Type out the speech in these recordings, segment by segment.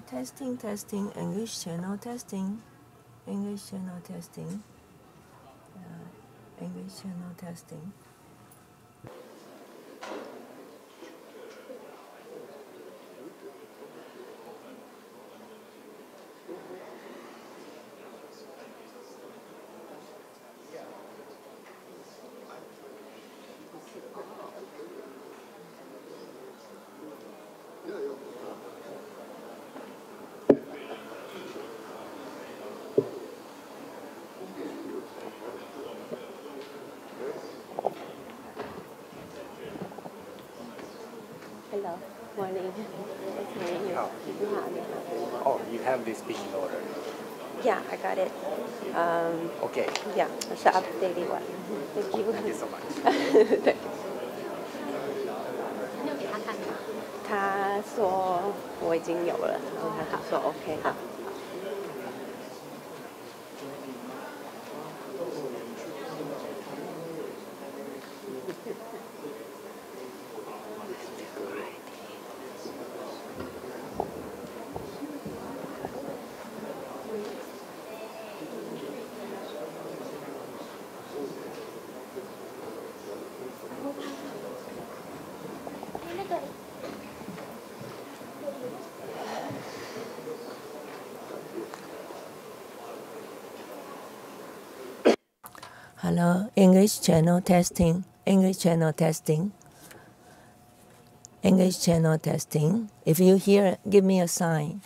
testing, testing, English channel testing, English channel testing, English channel testing. Hello, morning. Nice to meet you. Oh, you have this speaking order. Yeah, I got it. Okay. Yeah, it's the updated one. Thank you. Thank you so much. 对。他说我已经有了，然后他说 OK 好。Hello, English channel testing, English channel testing, English channel testing. If you hear, give me a sign.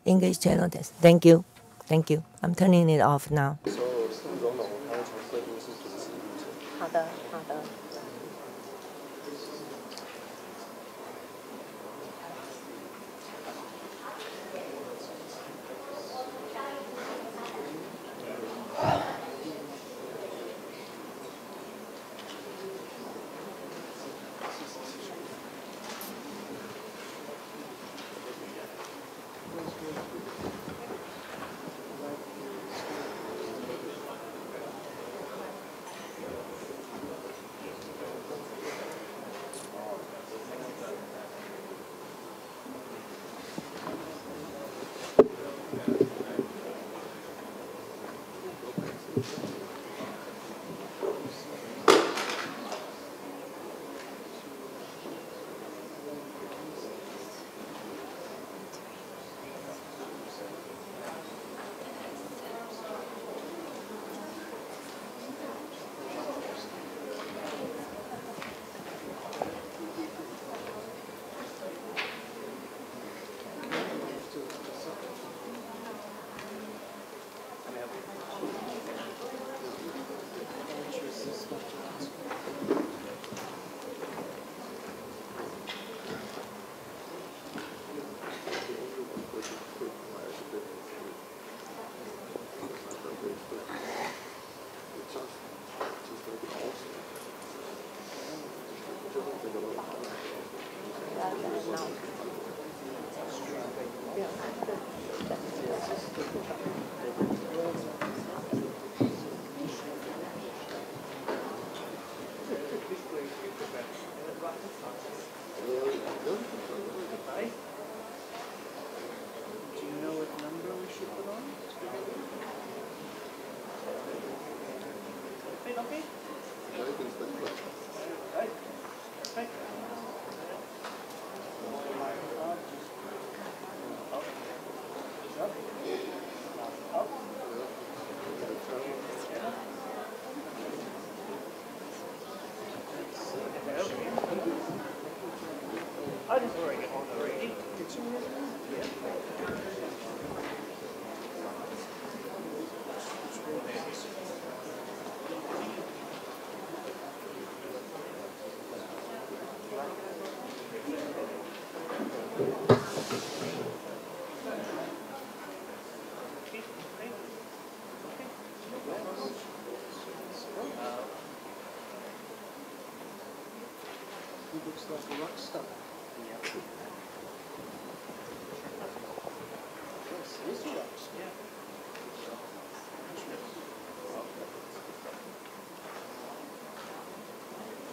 English channel test. Thank you. Thank you. I'm turning it off now. 好的，好的。He looks like a rock star. Yeah. Yes, he's a rock star. Yeah.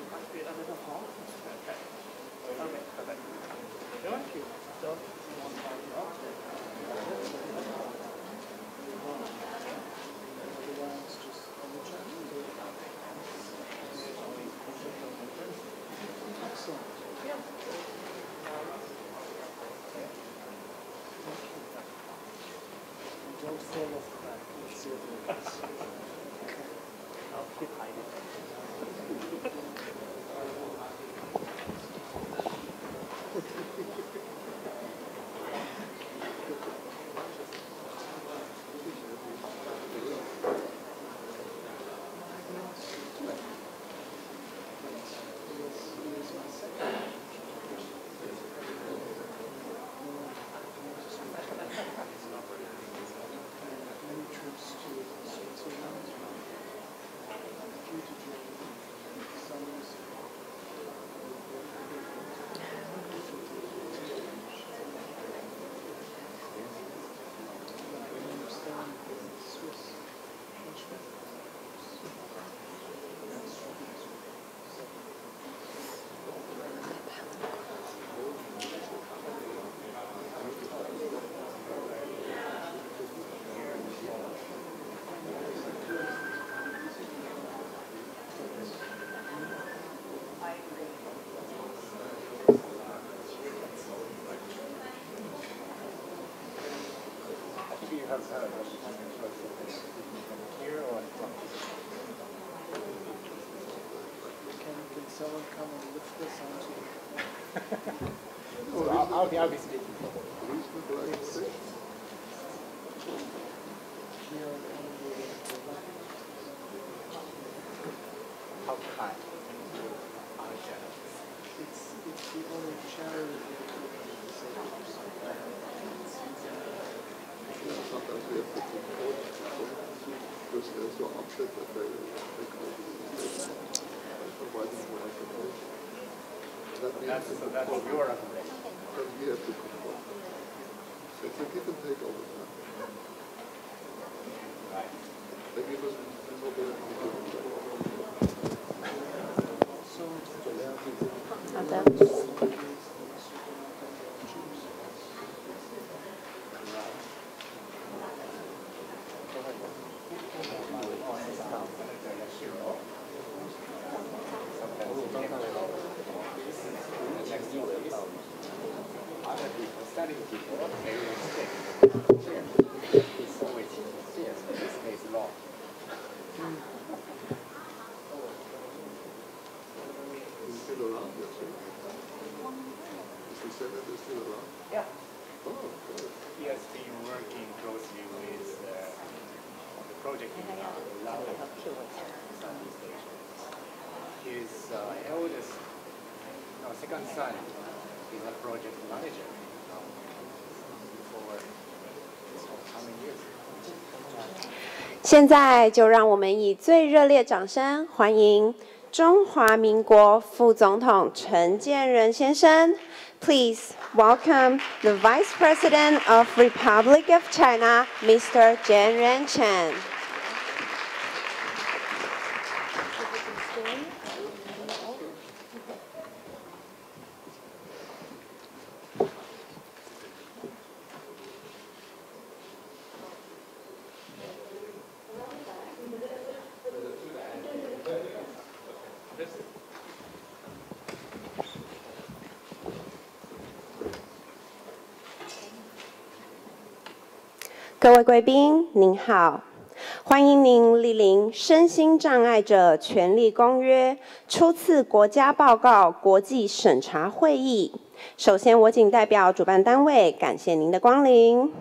Might be a little hot. Okay. Okay, perfect. Thank you. So, you want to Can someone come and lift this onto I'll be speaking. How kind. How generous. It's the only charity That's your recommendation. We have to conform. So it's a give and take all the time. Right. They give us no better Yeah. He has been working closely with the project in Southeast Asia. His second son is a project manager for how many years? 现在就让我们以最热烈掌声欢迎中华民国副总统陈建仁先生。Please welcome the Vice President of Republic of China, Mr. Jian Renchen. 各位贵宾，您好，欢迎您莅临身心障碍者权利公约初次国家报告国际审查会议。首先，我谨代表主办单位感谢您的光临。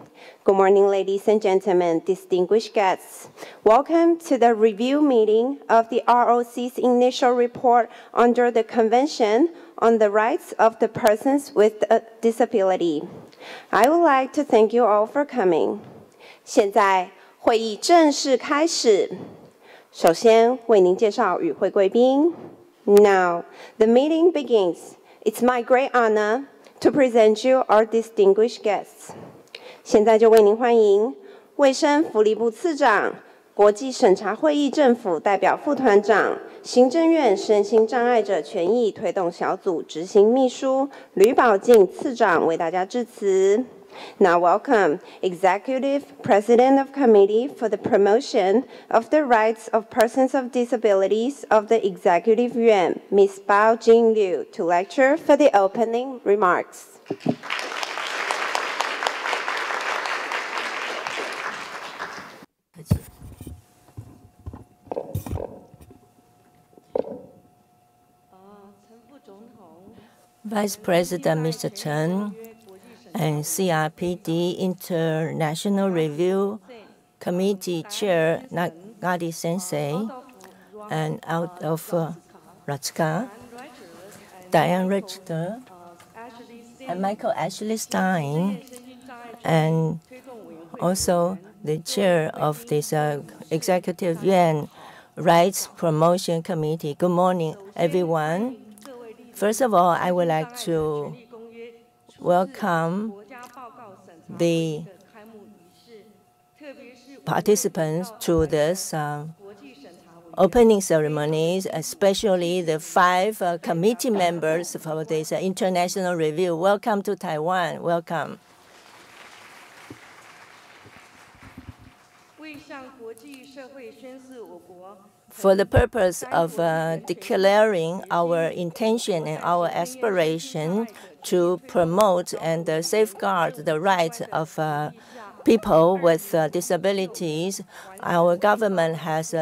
Good morning, ladies and gentlemen, distinguished guests. Welcome to the review meeting of the ROC's initial report under the Convention on the Rights of the Persons with a Disability. I would like to thank you all for coming. 现在会议正式开始。首先为您介绍与会贵宾。Now, the meeting begins. It's my great honor to present you our distinguished guests. 现在就为您欢迎卫生福利部次长、国际审查会议政府代表副团长、行政院身心障碍者权益推动小组执行秘书吕宝静次长为大家致辞。Now welcome Executive President of Committee for the Promotion of the Rights of Persons of Disabilities of the Executive Yuan, Ms. Bao Jingliu, to lecture for the opening remarks. 客气。Vice President Mr. Chen and CRPD International Review Committee Chair Nagadi Sensei, and out of Ratska, Diane Richter, and Michael Ashley Stein, and also the chair of this Executive Yuan Rights Promotion Committee. Good morning, everyone. First of all, I would like to welcome the participants to this opening ceremonies, especially the 5 committee members for this international review. Welcome to Taiwan. Welcome. For the purpose of declaring our intention and our aspiration to promote and safeguard the rights of people with disabilities, our government has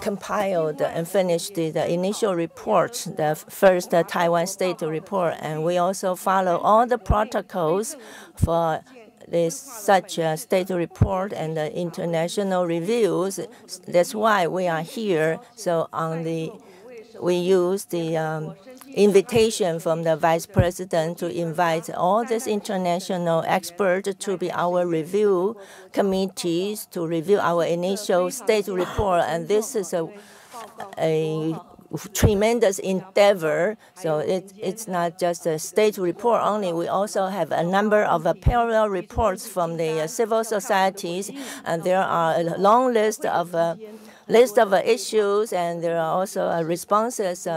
compiled and finished the initial report, the first Taiwan State report, and we also follow all the protocols for such a state report and the international reviews. That's why we are here. So we use the invitation from the Vice President to invite all these international experts to be our review committees to review our initial state report. And this is a tremendous endeavor. So it's not just a state report only. We also have a number of parallel reports from the civil societies, and there are a long list of issues, and there are also responses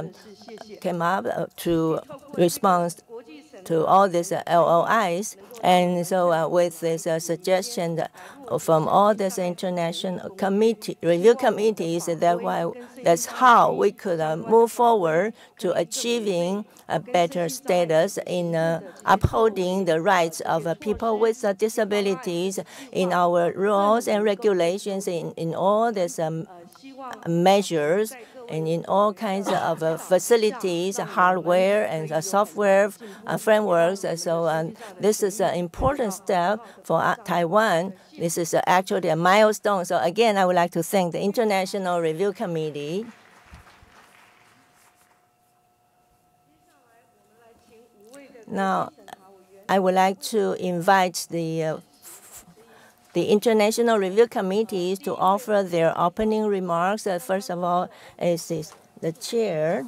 came up to respond to all these LOIs. And so with this suggestion from all these international review committees, that's how we could move forward to achieving a better status in upholding the rights of people with disabilities in our rules and regulations, in all these measures, and in all kinds of facilities, hardware and software frameworks. So this is an important step for Taiwan. This is actually a milestone. So again, I would like to thank the International Review Committee. Now, I would like to invite the International Review Committees to offer their opening remarks. First of all, is the chair,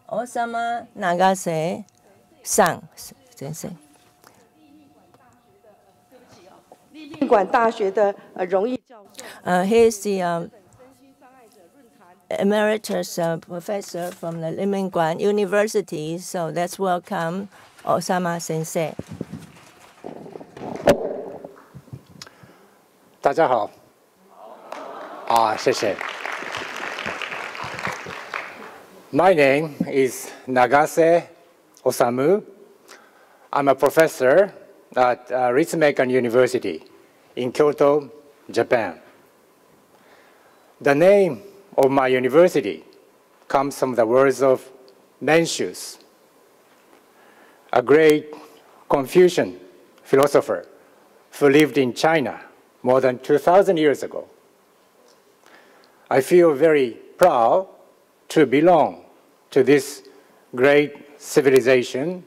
Osama Nagase-san. Sensei. He's the emeritus professor from the Limingguan University. So let's welcome Osama Sensei. 大家好，谢谢。My name is Nagase Osamu. I'm a professor at Ritsumeikan University in Kyoto, Japan. The name of my university comes from the words of Mencius, a great Confucian philosopher who lived in China more than 2,000 years ago. I feel very proud to belong to this great civilization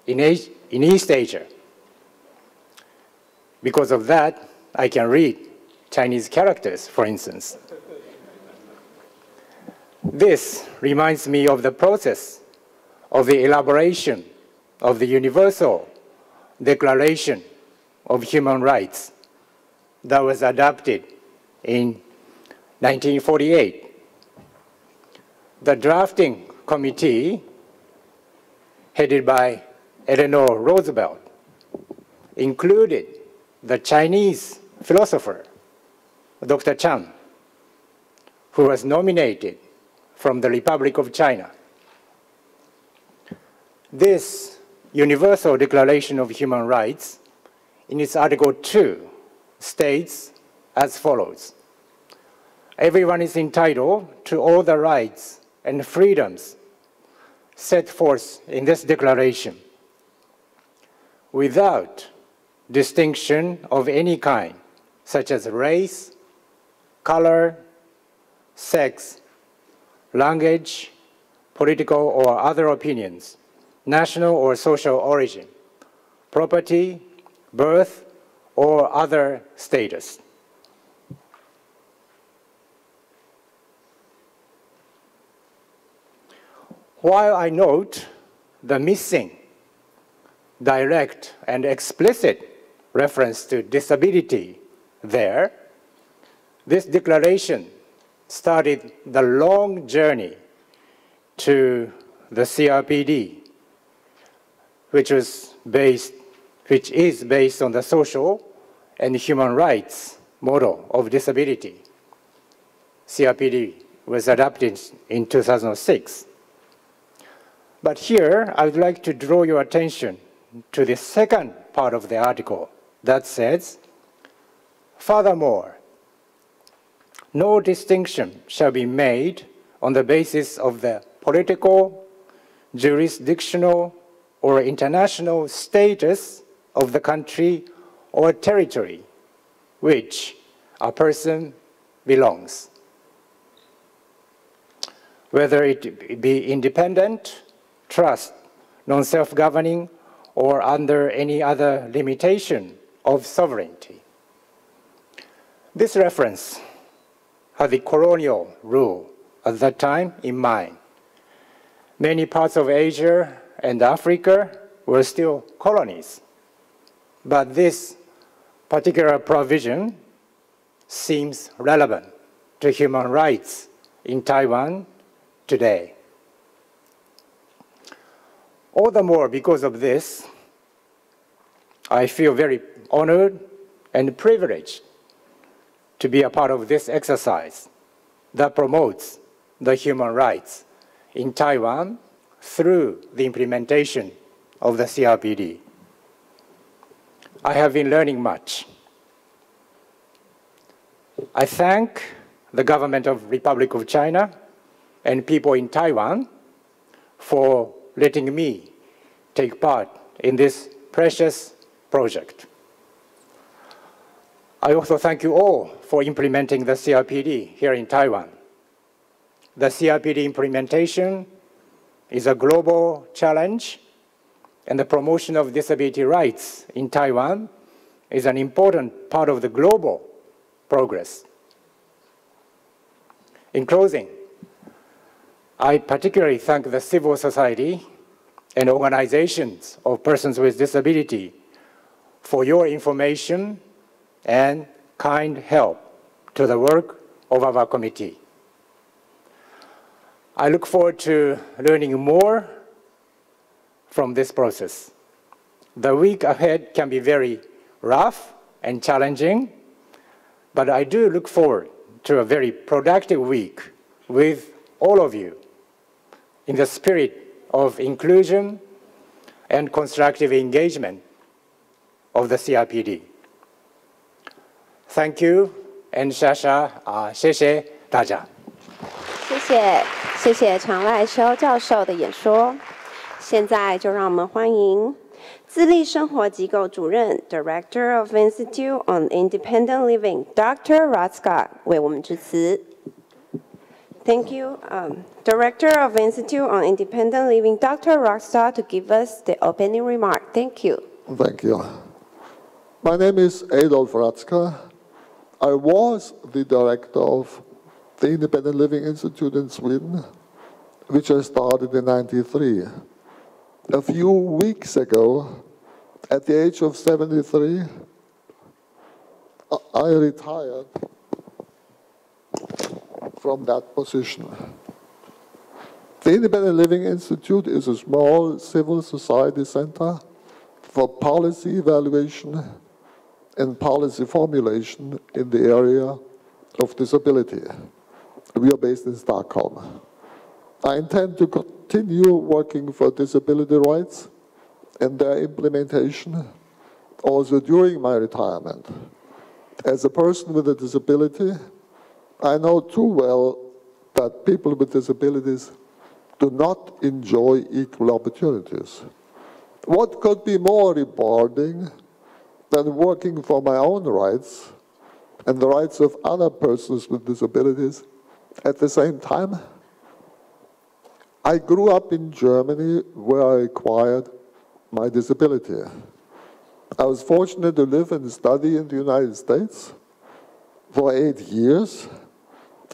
in East Asia. Because of that, I can read Chinese characters, for instance. This reminds me of the process of the elaboration of the Universal Declaration of Human Rights that was adopted in 1948. The drafting committee, headed by Eleanor Roosevelt, included the Chinese philosopher, Dr. Chan, who was nominated from the Republic of China. This Universal Declaration of Human Rights, in its Article 2, states as follows. Everyone is entitled to all the rights and freedoms set forth in this declaration, without distinction of any kind, such as race, color, sex, language, political or other opinions, national or social origin, property, birth, or other status. While I note the missing direct and explicit reference to disability there, this declaration started the long journey to the CRPD, which is based on the social and human rights model of disability. CRPD was adopted in 2006. But here, I would like to draw your attention to the second part of the article that says, furthermore, no distinction shall be made on the basis of the political, jurisdictional, or international status of the country or territory which a person belongs, whether it be independent, trust, non-self-governing, or under any other limitation of sovereignty. This reference had the colonial rule at that time in mind. Many parts of Asia and Africa were still colonies, but this particular provision seems relevant to human rights in Taiwan today. All the more because of this, I feel very honored and privileged to be a part of this exercise that promotes the human rights in Taiwan through the implementation of the CRPD. I have been learning much. I thank the government of Republic of China and people in Taiwan for letting me take part in this precious project. I also thank you all for implementing the CRPD here in Taiwan. The CRPD implementation is a global challenge, and the promotion of disability rights in Taiwan is an important part of the global progress. In closing, I particularly thank the civil society and organizations of persons with disability for your information and kind help to the work of our committee. I look forward to learning more from this process. The week ahead can be very rough and challenging, but I do look forward to a very productive week with all of you in the spirit of inclusion and constructive engagement of the CRPD. Thank you, and 谢谢大家。谢谢常赖修教授的演说。现在就让我们欢迎自立生活机构主任 Director of Institute on Independent Living Dr. Ratzka 为我们致辞。Thank you, Director of Institute on Independent Living Dr. Ratzka to give us the opening remark. Thank you. Thank you. My name is Adolf Ratzka. I was the director of the Independent Living Institute in Sweden, which I started in 1993. A few weeks ago, at the age of 73, I retired from that position. The Independent Living Institute is a small civil society center for policy evaluation and policy formulation in the area of disability. We are based in Stockholm. I intend to continue working for disability rights and their implementation also during my retirement. As a person with a disability, I know too well that people with disabilities do not enjoy equal opportunities. What could be more rewarding than working for my own rights and the rights of other persons with disabilities at the same time? I grew up in Germany, where I acquired my disability. I was fortunate to live and study in the United States for 8 years,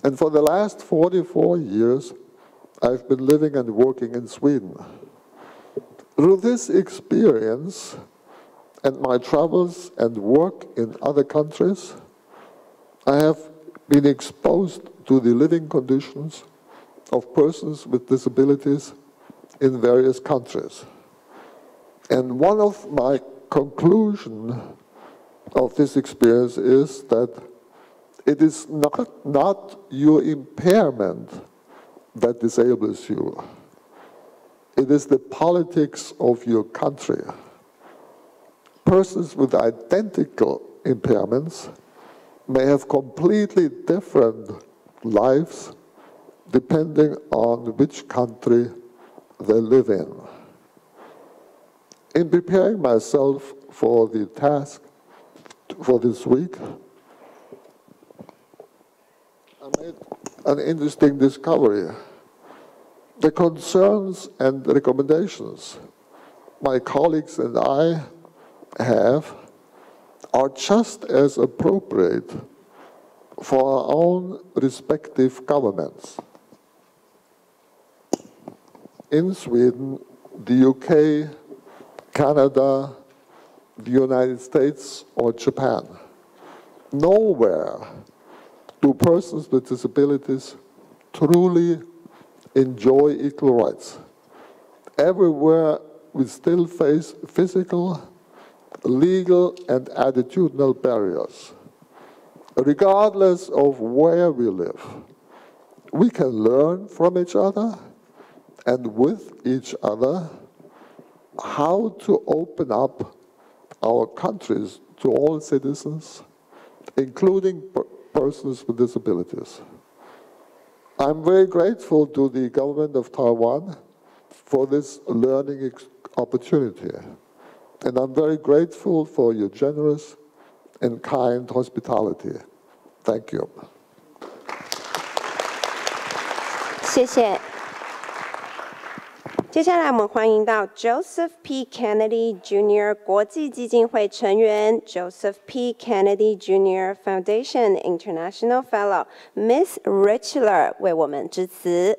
and for the last 44 years, I've been living and working in Sweden. Through this experience and my travels and work in other countries, I have been exposed to the living conditions of persons with disabilities in various countries. And one of my conclusions of this experience is that it is not your impairment that disables you. It is the politics of your country. Persons with identical impairments may have completely different lives depending on which country they live in. In preparing myself for the task for this week, I made an interesting discovery. The concerns and recommendations my colleagues and I have are just as appropriate for our own respective governments. In Sweden, the UK, Canada, the United States, or Japan, nowhere do persons with disabilities truly enjoy equal rights. Everywhere we still face physical, legal, and attitudinal barriers. Regardless of where we live, we can learn from each other and with each other how to open up our countries to all citizens, including persons with disabilities. I'm very grateful to the government of Taiwan for this learning opportunity. And I'm very grateful for your generous and kind hospitality. Thank you. 谢谢。接下来我们欢迎到 Joseph P. Kennedy Jr. 国际基金会成员 Joseph P. Kennedy Jr. Foundation International Fellow Miss Richler 为我们致辞。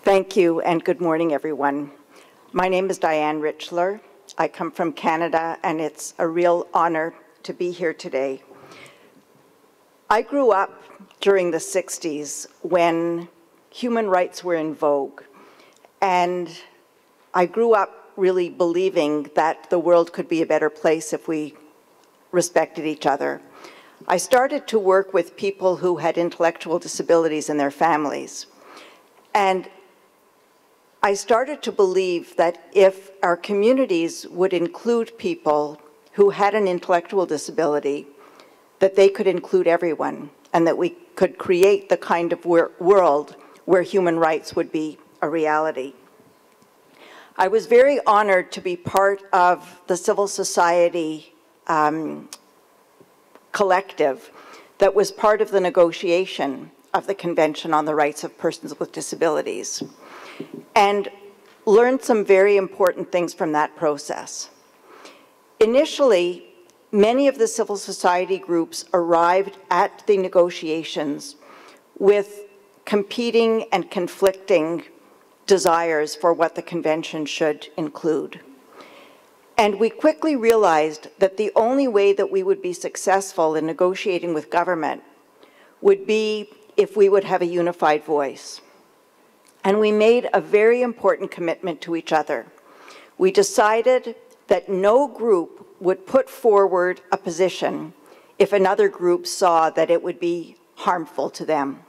Thank you, and good morning, everyone. My name is Diane Richler. I come from Canada, and it's a real honor to be here today. I grew up during the 60s when human rights were in vogue, and I grew up really believing that the world could be a better place if we respected each other. I started to work with people who had intellectual disabilities in their families, and I started to believe that if our communities would include people who had an intellectual disability, that they could include everyone, and that we could create the kind of world where human rights would be a reality. I was very honored to be part of the civil society collective that was part of the negotiation of the Convention on the Rights of Persons with Disabilities, and learned some very important things from that process. Initially, many of the civil society groups arrived at the negotiations with competing and conflicting desires for what the convention should include. And we quickly realized that the only way that we would be successful in negotiating with government would be if we would have a unified voice. And we made a very important commitment to each other. We decided that no group would put forward a position if another group saw that it would be harmful to them.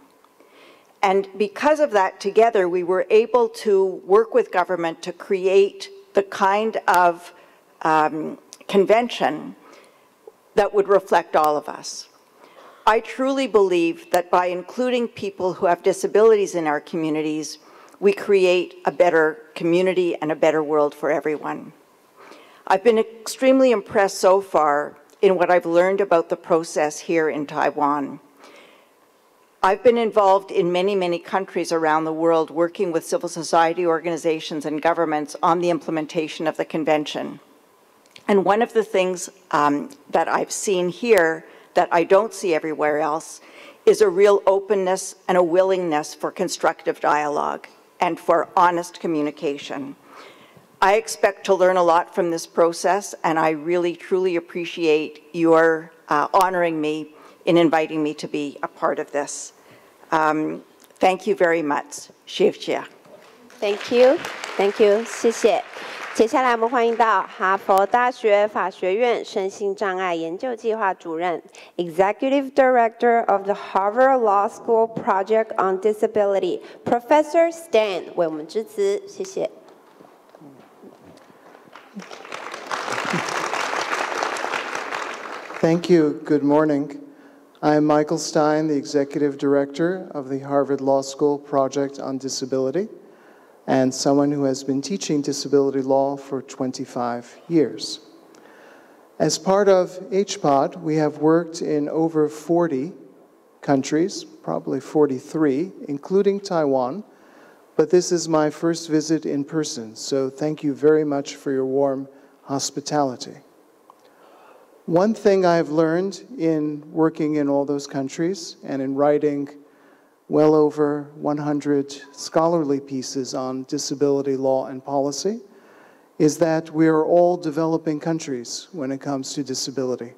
And because of that, together, we were able to work with government to create the kind of convention that would reflect all of us. I truly believe that by including people who have disabilities in our communities, we create a better community and a better world for everyone. I've been extremely impressed so far in what I've learned about the process here in Taiwan. I've been involved in many, many countries around the world working with civil society organizations and governments on the implementation of the convention. And one of the things that I've seen here that I don't see everywhere else is a real openness and a willingness for constructive dialogue and for honest communication. I expect to learn a lot from this process, and I really, truly appreciate your honoring me in inviting me to be a part of this. Thank you very much. 谢谢。Thank you, thank you， 谢谢。接下来我们欢迎到哈佛大学法学院身心障碍研究计划主任 Executive Director of the Harvard Law School Project on Disability, Professor Stan 为我们致辞，谢谢。Thank you. Good morning. I'm Michael Stein, the Executive Director of the Harvard Law School Project on Disability, and someone who has been teaching disability law for 25 years. As part of HPOD, we have worked in over 40 countries, probably 43, including Taiwan, but this is my first visit in person, so thank you very much for your warm hospitality. One thing I've learned in working in all those countries and in writing well over 100 scholarly pieces on disability law and policy is that we are all developing countries when it comes to disability.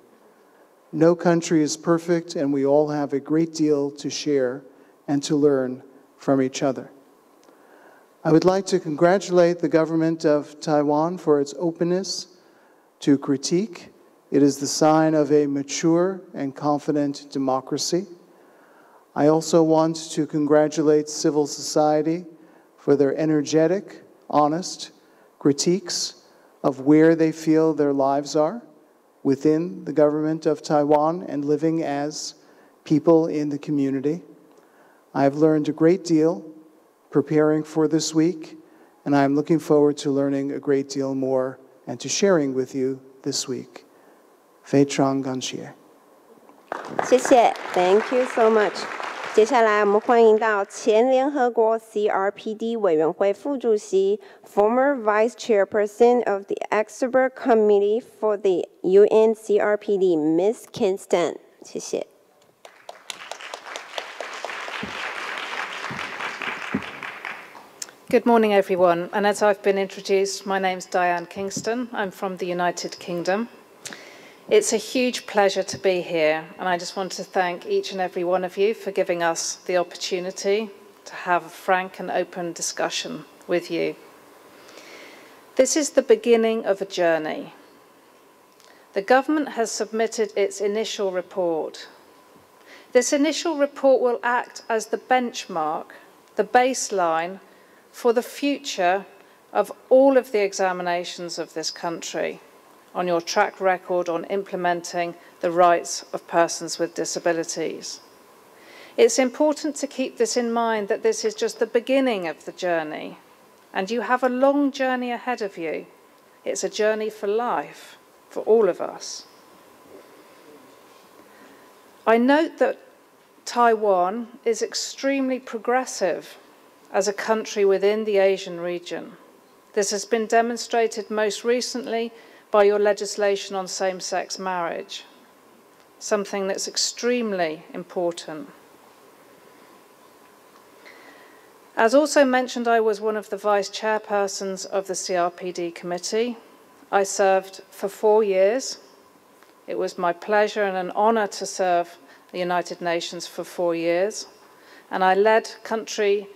No country is perfect, and we all have a great deal to share and to learn from each other. I would like to congratulate the government of Taiwan for its openness to critique. It is the sign of a mature and confident democracy. I also want to congratulate civil society for their energetic, honest critiques of where they feel their lives are within the government of Taiwan and living as people in the community. I've learned a great deal preparing for this week, and I'm looking forward to learning a great deal more and to sharing with you this week. 非常感谢。谢谢 ，Thank you so much。接下来我们欢迎到前联合国 CRPD 委员会副主席 ，former Vice Chairperson of the Expert Committee for the UN CRPD, Ms. Kinston。谢谢。Good morning, everyone. And as I've been introduced, my name's Diane Kingston. I'm from the United Kingdom. It's a huge pleasure to be here, and I just want to thank each and every one of you for giving us the opportunity to have a frank and open discussion with you. This is the beginning of a journey. The government has submitted its initial report. This initial report will act as the benchmark, the baseline for the future of all of the examinations of this country on your track record on implementing the rights of persons with disabilities. It's important to keep this in mind, that this is just the beginning of the journey, and you have a long journey ahead of you. It's a journey for life, for all of us. I note that Taiwan is extremely progressive as a country within the Asian region. This has been demonstrated most recently by your legislation on same-sex marriage, something that's extremely important. As also mentioned, I was one of the vice chairpersons of the CRPD committee. I served for 4 years. It was my pleasure and an honor to serve the United Nations for 4 years, and I led country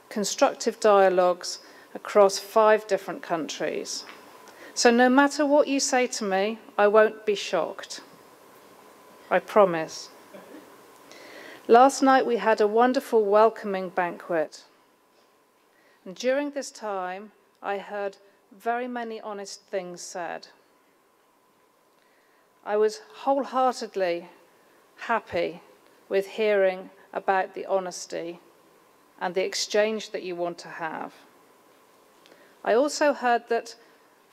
constructive dialogues across 5 different countries. So no matter what you say to me, I won't be shocked. I promise. Last night we had a wonderful welcoming banquet. And during this time, I heard very many honest things said. I was wholeheartedly happy with hearing about the honesty and the exchange that you want to have. I also heard that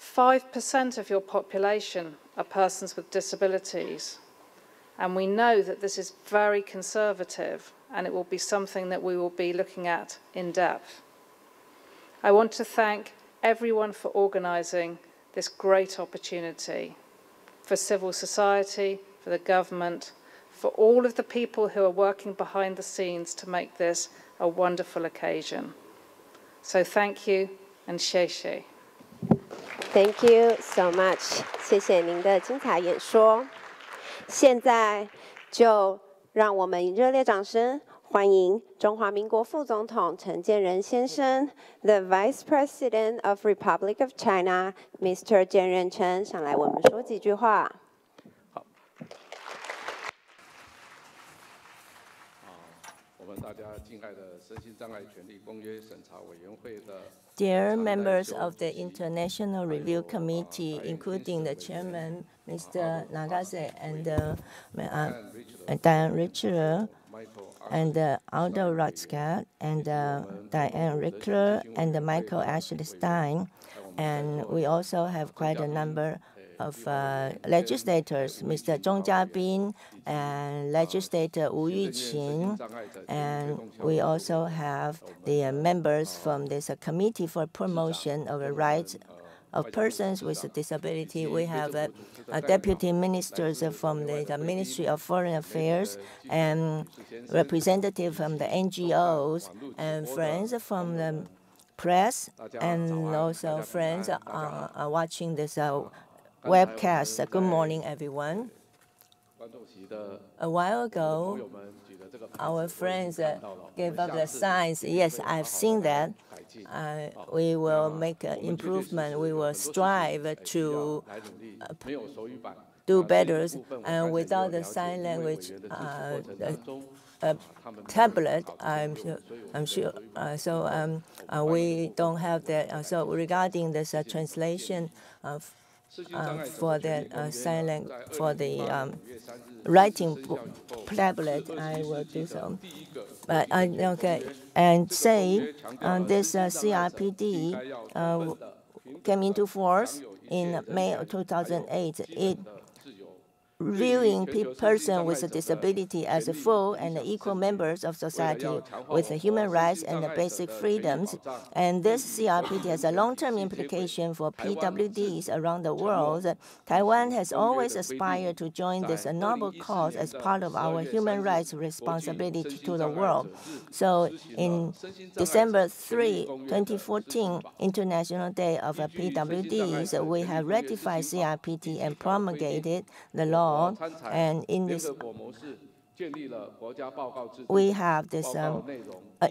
5% of your population are persons with disabilities, and we know that this is very conservative, and it will be something that we will be looking at in depth. I want to thank everyone for organising this great opportunity, for civil society, for the government, for all of the people who are working behind the scenes to make this a wonderful occasion. So thank you and 谢谢. Thank you so much. 谢谢您的精彩演说。现在就让我们以热烈掌声欢迎中华民国副总统陈建仁先生 ，The Vice President of Republic of China, Mr. 建仁成上来我们说几句话。好，我们大家敬爱的身心障碍权利公约审查委员会的。Dear members of the International Review Committee, including the chairman, Mr. Nagase, and Diane Richler, and Aldo Rotzka, and Diane Rickler, and Michael Ashley Stein, and we also have quite a number of legislators, Mr. Zhong Jiabin and legislator Wu Yuqin, and we also have the members from this committee for promotion of the rights of persons with a disability. We have deputy ministers from the Ministry of Foreign Affairs and representatives from the NGOs and friends from the press, and also friends are watching this webcast. Good morning, everyone. A while ago, our friends gave up the signs. Yes, I've seen that. We will make an improvement. We will strive to do better. And without the sign language tablet, I'm sure. We don't have that. So regarding this translation for the silent, for the writing tablet, I will do so. But okay, and say this CRPD came into force in May of 2008. It viewing persons with a disability as a full and equal members of society with human rights and basic freedoms. And this CRPD has a long-term implication for PWDs around the world. Taiwan has always aspired to join this noble cause as part of our human rights responsibility to the world. So in December 3, 2014, International Day of PWDs, we have ratified CRPD and promulgated the law. And in this, we have this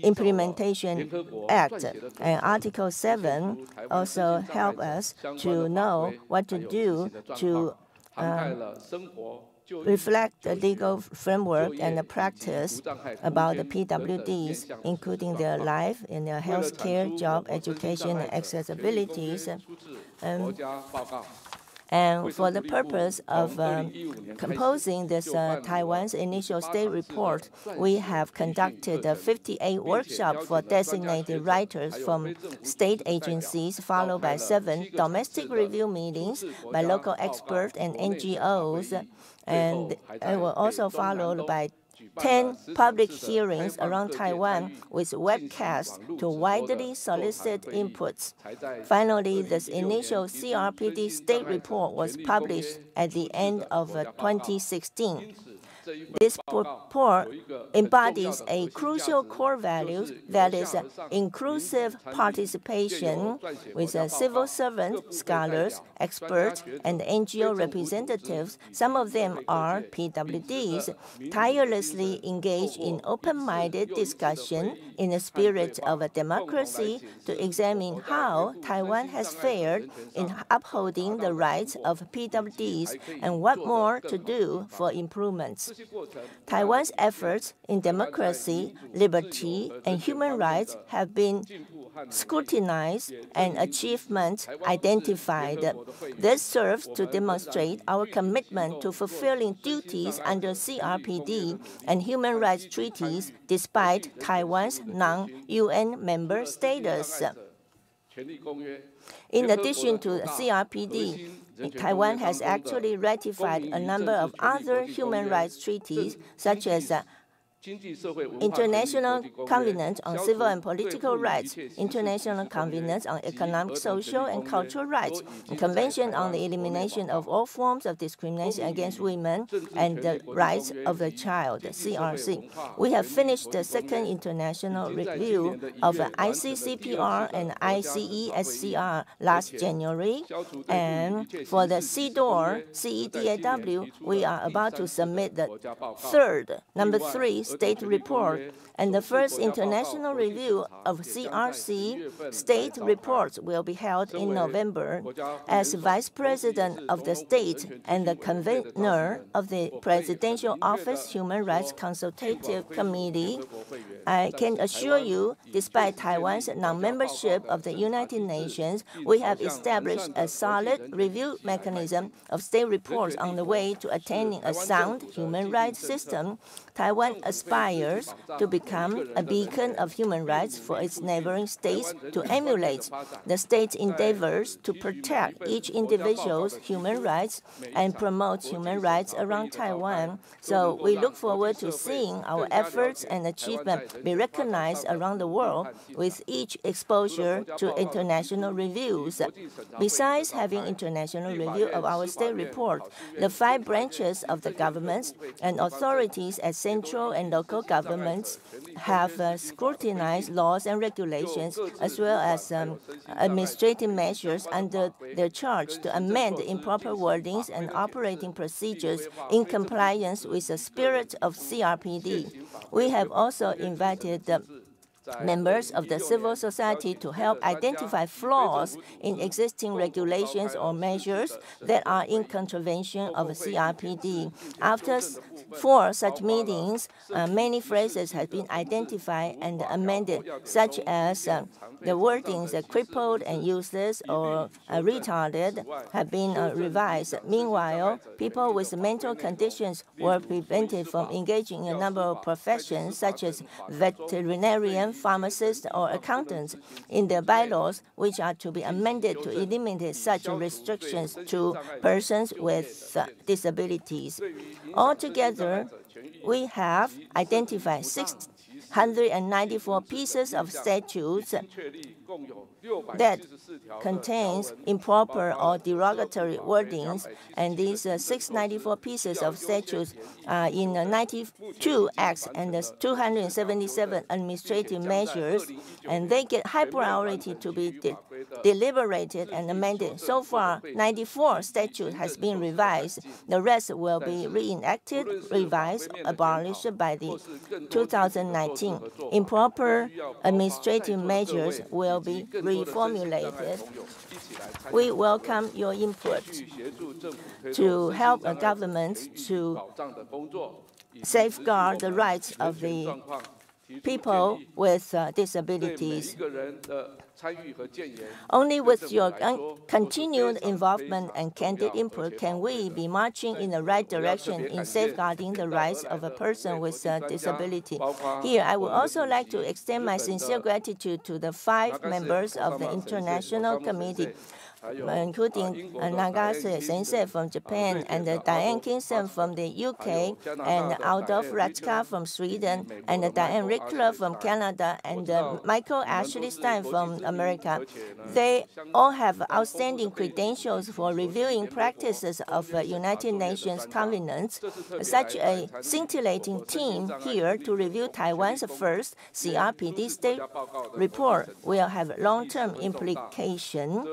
Implementation Act, and Article 7 also help us to know what to do to reflect the legal framework and the practice about the PWDs, including their life and their health care, job, education, and accessibilities. And for the purpose of composing this Taiwan's initial state report, we have conducted 58 workshops for designated writers from state agencies, followed by 7 domestic review meetings by local experts and NGOs, and it will also followed by 10 public hearings around Taiwan with webcasts to widely solicit inputs. Finally, this initial CRPD state report was published at the end of 2016. This report embodies a crucial core value that is inclusive participation with civil servants, scholars, experts, and NGO representatives. Some of them are PWDs, tirelessly engaged in open-minded discussion in the spirit of a democracy to examine how Taiwan has fared in upholding the rights of PWDs and what more to do for improvements. Taiwan's efforts in democracy, liberty, and human rights have been scrutinized and achievements identified. This serves to demonstrate our commitment to fulfilling duties under CRPD and human rights treaties despite Taiwan's non-UN member status. In addition to CRPD, Taiwan has actually ratified a number of other human rights treaties, such as International Covenant on Civil and Political Rights, International Covenant on Economic, Social, and Cultural Rights, Convention on the Elimination of All Forms of Discrimination Against Women and the Rights of the Child, CRC. We have finished the second international review of ICCPR and ICESCR last January, and for the CEDAW, we are about to submit the number 3, state report, and the first international review of CRC state reports will be held in November. As Vice President of the state and the convener of the Presidential Office Human Rights Consultative Committee, I can assure you, despite Taiwan's non-membership of the United Nations, we have established a solid review mechanism of state reports on the way to attaining a sound human rights system. Taiwan aspires to become a beacon of human rights for its neighboring states to emulate the state's endeavors to protect each individual's human rights and promote human rights around Taiwan. So we look forward to seeing our efforts and achievements be recognized around the world with each exposure to international reviews. Besides having international review of our state report, the 5 branches of the government and authorities at central and local governments have scrutinized laws and regulations as well as administrative measures under their charge to amend improper wordings and operating procedures in compliance with the spirit of CRPD. We have also invited members of the civil society to help identify flaws in existing regulations or measures that are in contravention of CRPD. After 4 such meetings, many phrases have been identified and amended, such as the wordings crippled and useless or retarded have been revised. Meanwhile, people with mental conditions were prevented from engaging in a number of professions, such as veterinarian, pharmacists, or accountants, in their bylaws, which are to be amended to eliminate such restrictions to persons with disabilities. Altogether, we have identified 694 pieces of statutes that contains improper or derogatory wordings, and these 694 pieces of statutes are in 92 acts and 277 administrative measures, and they get high priority to be deliberated and amended. So far, 94 statutes has been revised. The rest will be reenacted, revised, abolished by the 2019. Improper administrative measures will be reformulated. We welcome your input to help a government to safeguard the rights of the people with disabilities. Only with your continued involvement and candid input can we be marching in the right direction in safeguarding the rights of a person with a disability. Here, I would also like to extend my sincere gratitude to the 5 members of the International Committee, including Nagase Sensei from Japan, and Diane Kingston from the UK, and Adolf Ratzka from Sweden, and Diane Rickler from Canada, and Michael Ashley Stein from America. They all have outstanding credentials for reviewing practices of United Nations covenants. Such a scintillating team here to review Taiwan's first CRPD state report will have long-term implication.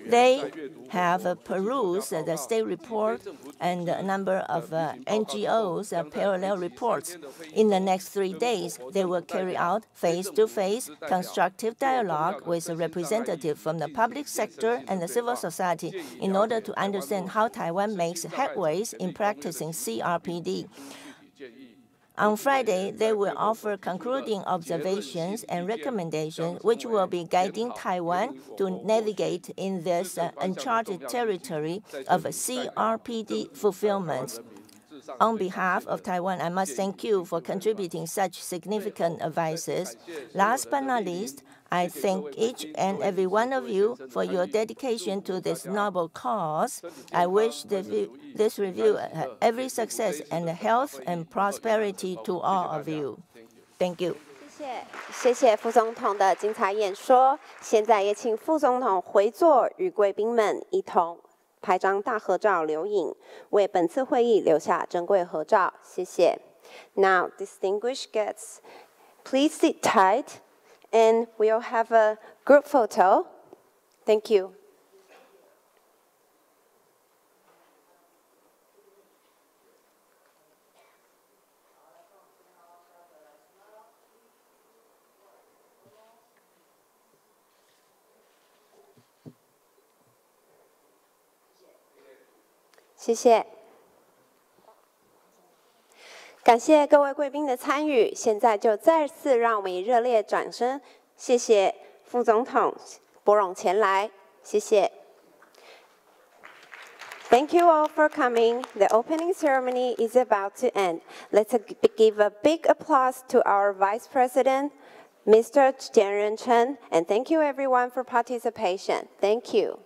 They have perused the state report and a number of NGOs' parallel reports. In the next 3 days, they will carry out face-to-face constructive dialogue with a representative from the public sector and the civil society in order to understand how Taiwan makes headways in practicing CRPD. On Friday, they will offer concluding observations and recommendations, which will be guiding Taiwan to navigate in this uncharted territory of CRPD fulfillment. On behalf of Taiwan, I must thank you for contributing such significant advices. Last but not least, I thank each and every one of you for your dedication to this noble cause. I wish this review every success and health and prosperity to all of you. Thank you. 谢谢副总统的精彩演说。现在也请副总统回座，与贵宾们一同拍张大合照留影，为本次会议留下珍贵合照。谢谢。Now, distinguished guests, please sit tight, and we'll have a group photo. Thank you. 谢谢，感谢各位贵宾的参与。现在就再次让我们以热烈掌声，谢谢副总统拨冗前来，谢谢。Thank you all for coming. The opening ceremony is about to end. Let's give a big applause to our Vice President, Mr. Jianren Chen, and thank you everyone for participation. Thank you.2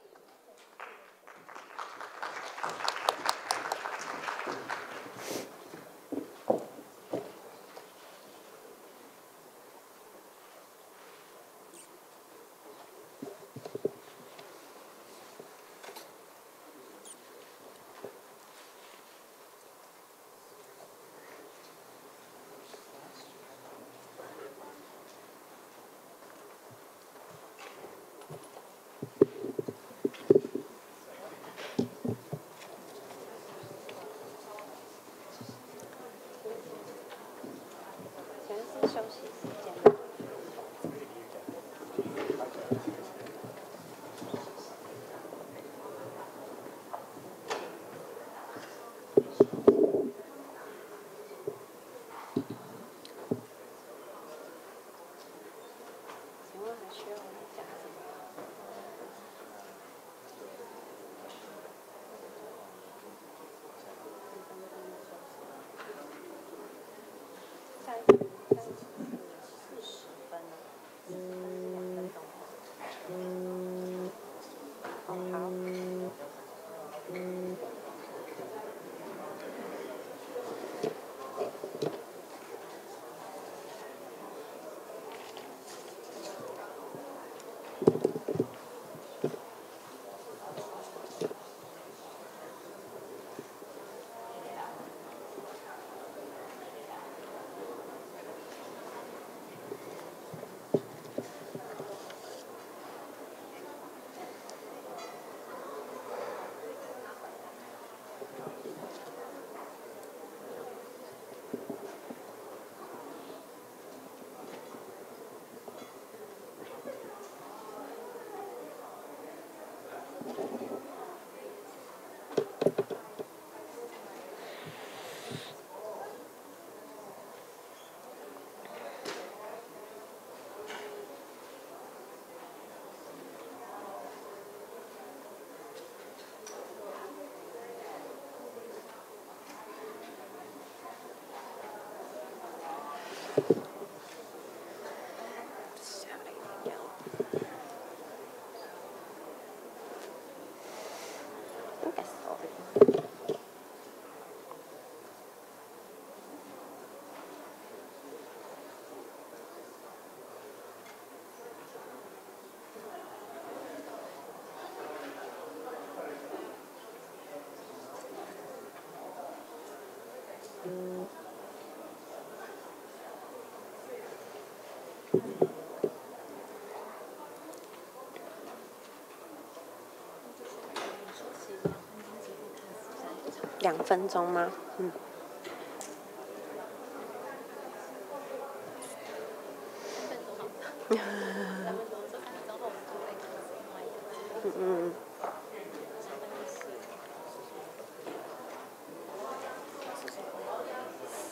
分钟吗？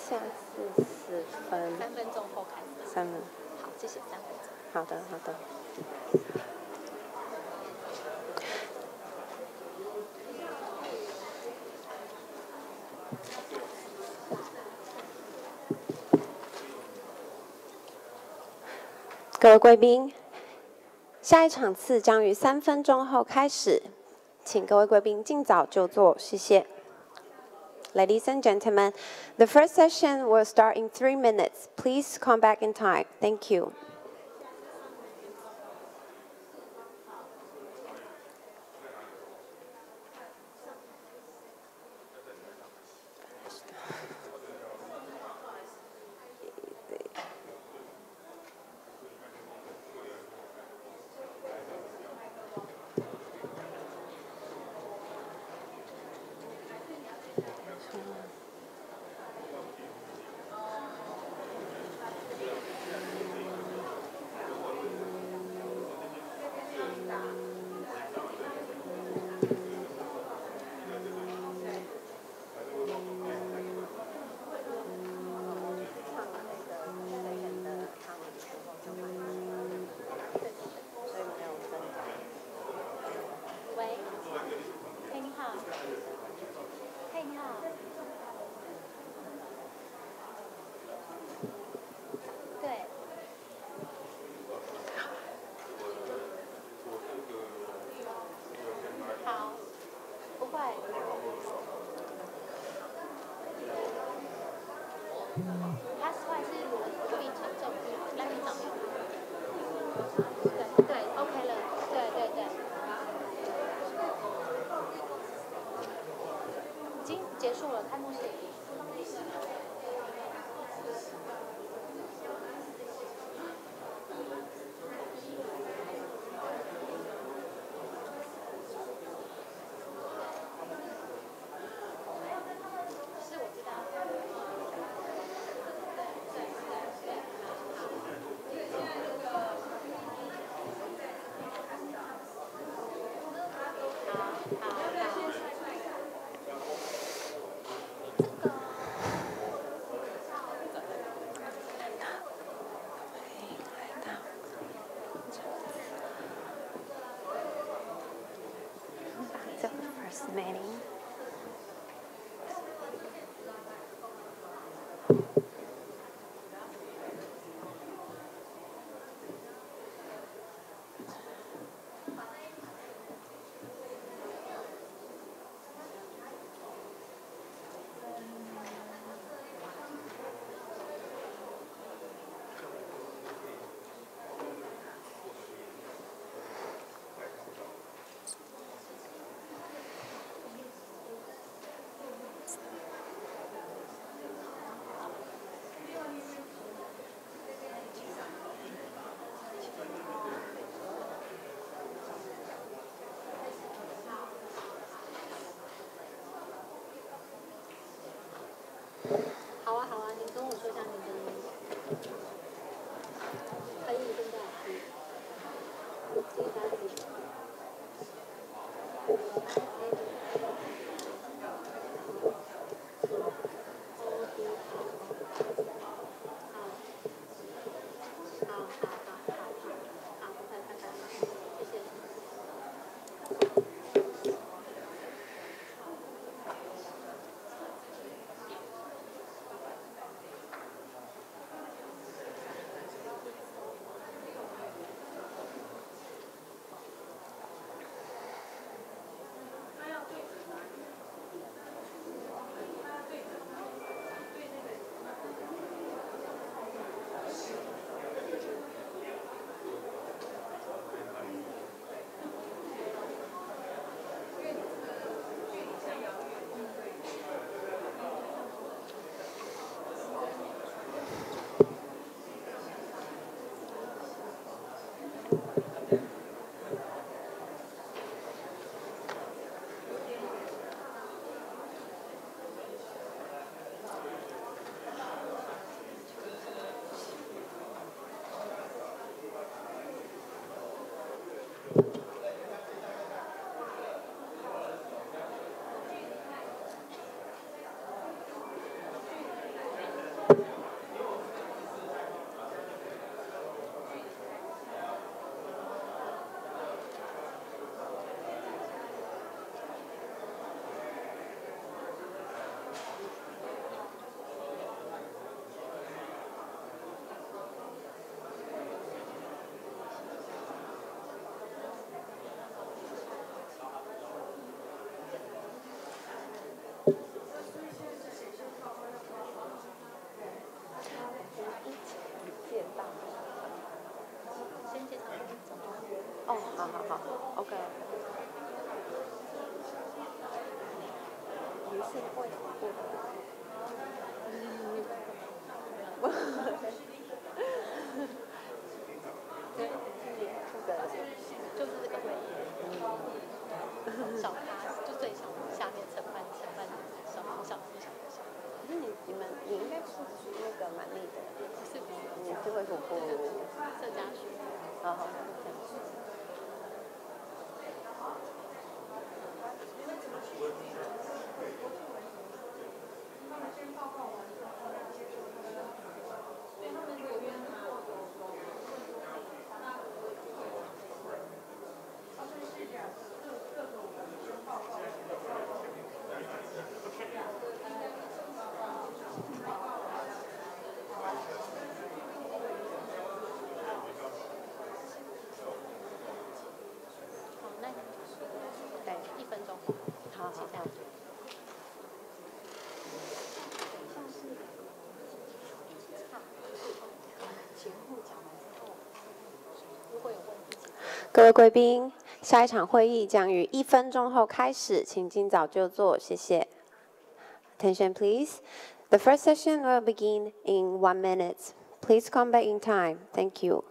下次。好的，好的。各位贵宾，下一场次将于3分钟后开始，请各位贵宾尽早就座，谢谢。Ladies and gentlemen, the first session will start in 3 minutes. Please come back in time. Thank you. Fascinating. 好 ，OK。你是会对，就是这个会议，小咖就最小，下面承办小。可是你应该不是那个蛮力的，不是，你是会服务社家属。好。各位贵宾，下一场会议将于1分钟后开始，请尽早就座，谢谢。Attention please. The first session will begin in 1 minute. Please come back in time. Thank you.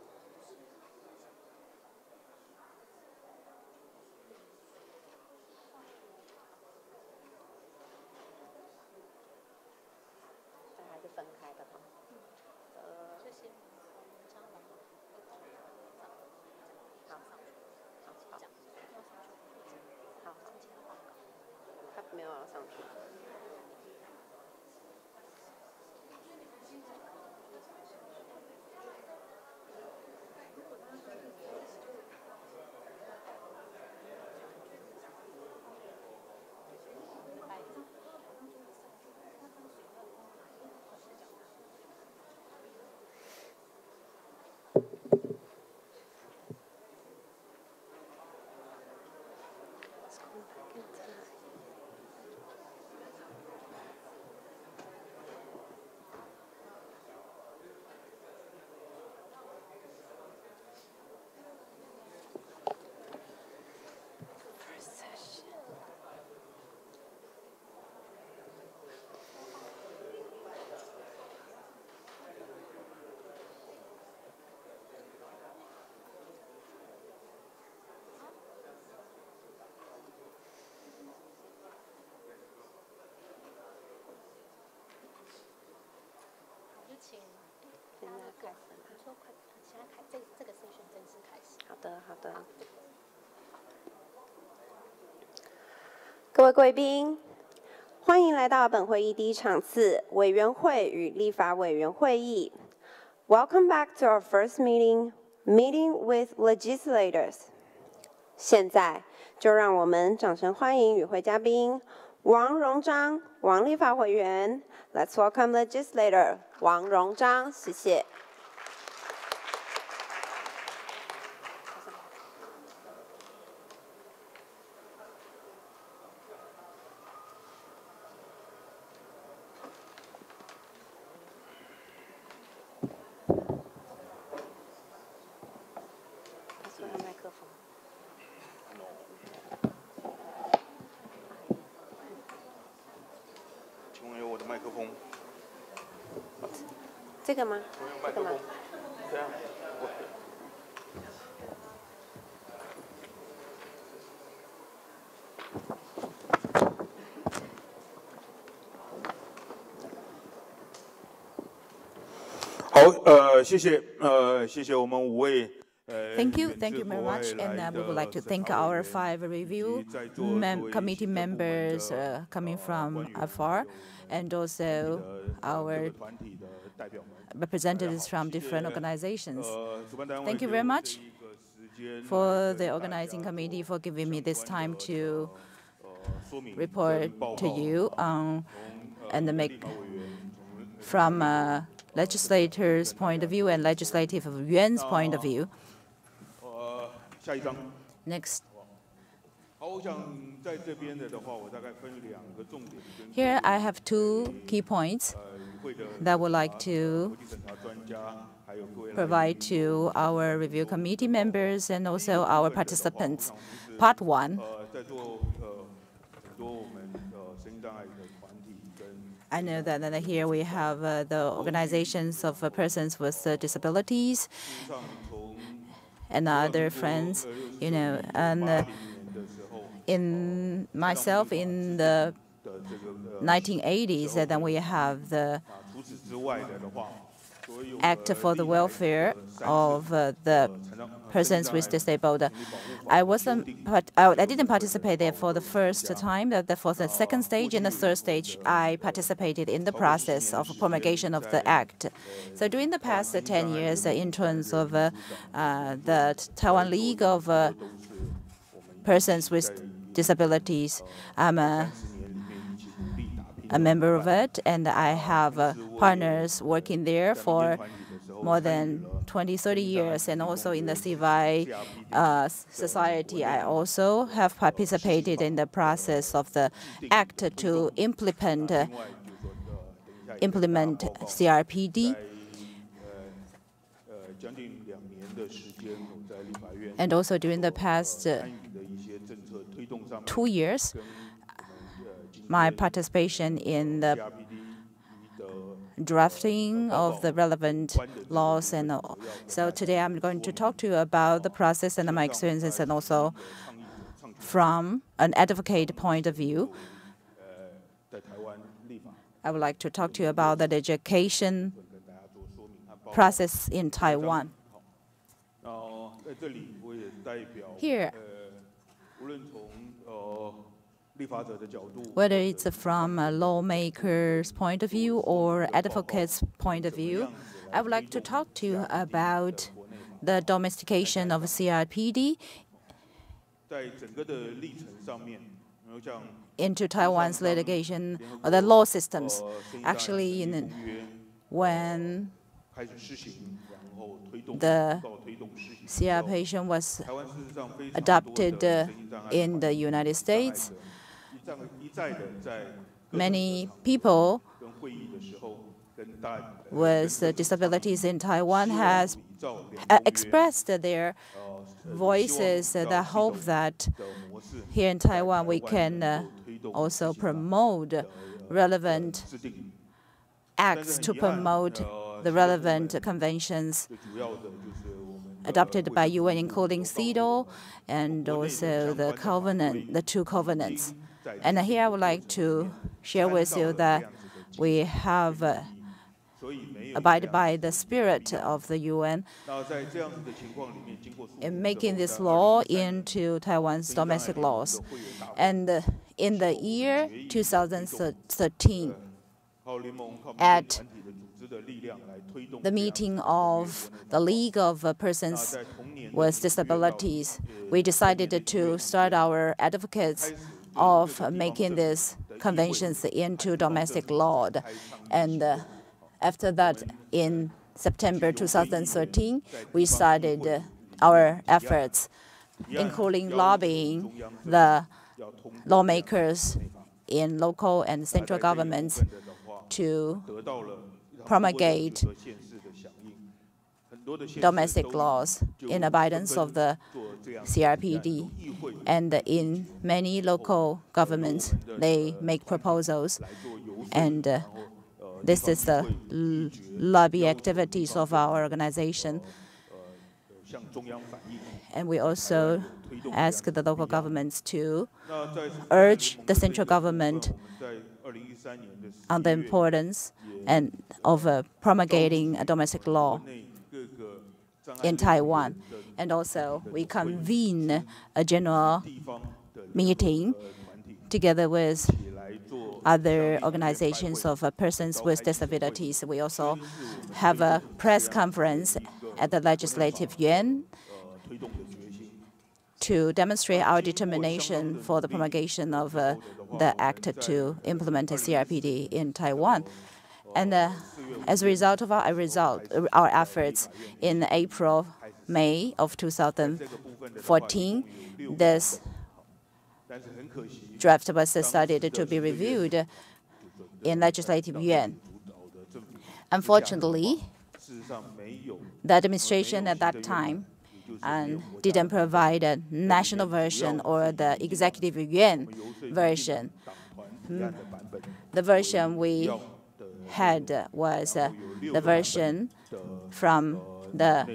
好的。各位贵宾，欢迎来到本会议第一场次委员会与立法委员会议。Welcome back to our first meeting with legislators. 现在就让我们掌声欢迎与会嘉宾王荣章，王立法委员。Let's welcome legislator 王荣章，谢谢。这个吗？这个吗？对啊。好，谢谢我们5位。Thank you very much, and we would like to thank our 5 review committee members coming from afar, and also our representatives from different organizations. Thank you very much for the organizing committee for giving me this time to report to you and make from legislators' point of view and legislative Yuan's point of view. Next, Here I have two key points that I would like to provide to our review committee members and also our participants. Part one. I know that here we have the organizations of persons with disabilities and other friends, you know, and in myself in the 1980s, then we have the Act for the Welfare of the Persons with Disabled. I didn't participate there for the first time. For the second stage and the third stage, I participated in the process of promulgation of the Act. So during the past 10 years, in terms of the Taiwan League of Persons with Disabilities, I'm a member of it, and I have partners working there for more than 20, 30 years, and also in the civil society. I also have participated in the process of the Act to implement CRPD. And also during the past 2 years, my participation in the drafting of the relevant laws. And so today I'm going to talk to you about the process and my experiences, and also from an advocate point of view. I would like to talk to you about the education process in Taiwan. Here, whether it's from a lawmaker's point of view or advocate's point of view, I would like to talk to you about the domestication of CRPD into Taiwan's litigation or the law systems. Actually, when the CRPD was adopted in the United States, many people with disabilities in Taiwan has expressed their voices, the hope that here in Taiwan we can also promote relevant acts to promote the relevant conventions adopted by UN, including CEDAW and also the covenant, the two covenants. And here I would like to share with you that we have abided by the spirit of the UN in making this law into Taiwan's domestic laws. And in the year 2013, at the meeting of the League of Persons with Disabilities, we decided to start our advocates of making these conventions into domestic law. And after that, in September 2013, we started our efforts, including lobbying the lawmakers in local and central governments to promulgate domestic laws in abidance of the CRPD. And in many local governments, they make proposals. And this is the lobby activities of our organization. And we also ask the local governments to urge the central government on the importance of promulgating a domestic law in Taiwan. And also, we convene a general meeting together with other organizations of persons with disabilities. We also have a press conference at the Legislative Yuan to demonstrate our determination for the promulgation of the act to implement a CRPD in Taiwan. And as a result of our efforts in May of 2014, this draft was started to be reviewed in Legislative Yuan. Unfortunately, the administration at that time didn't provide a national version or the Executive Yuan version. The version we had was the version from the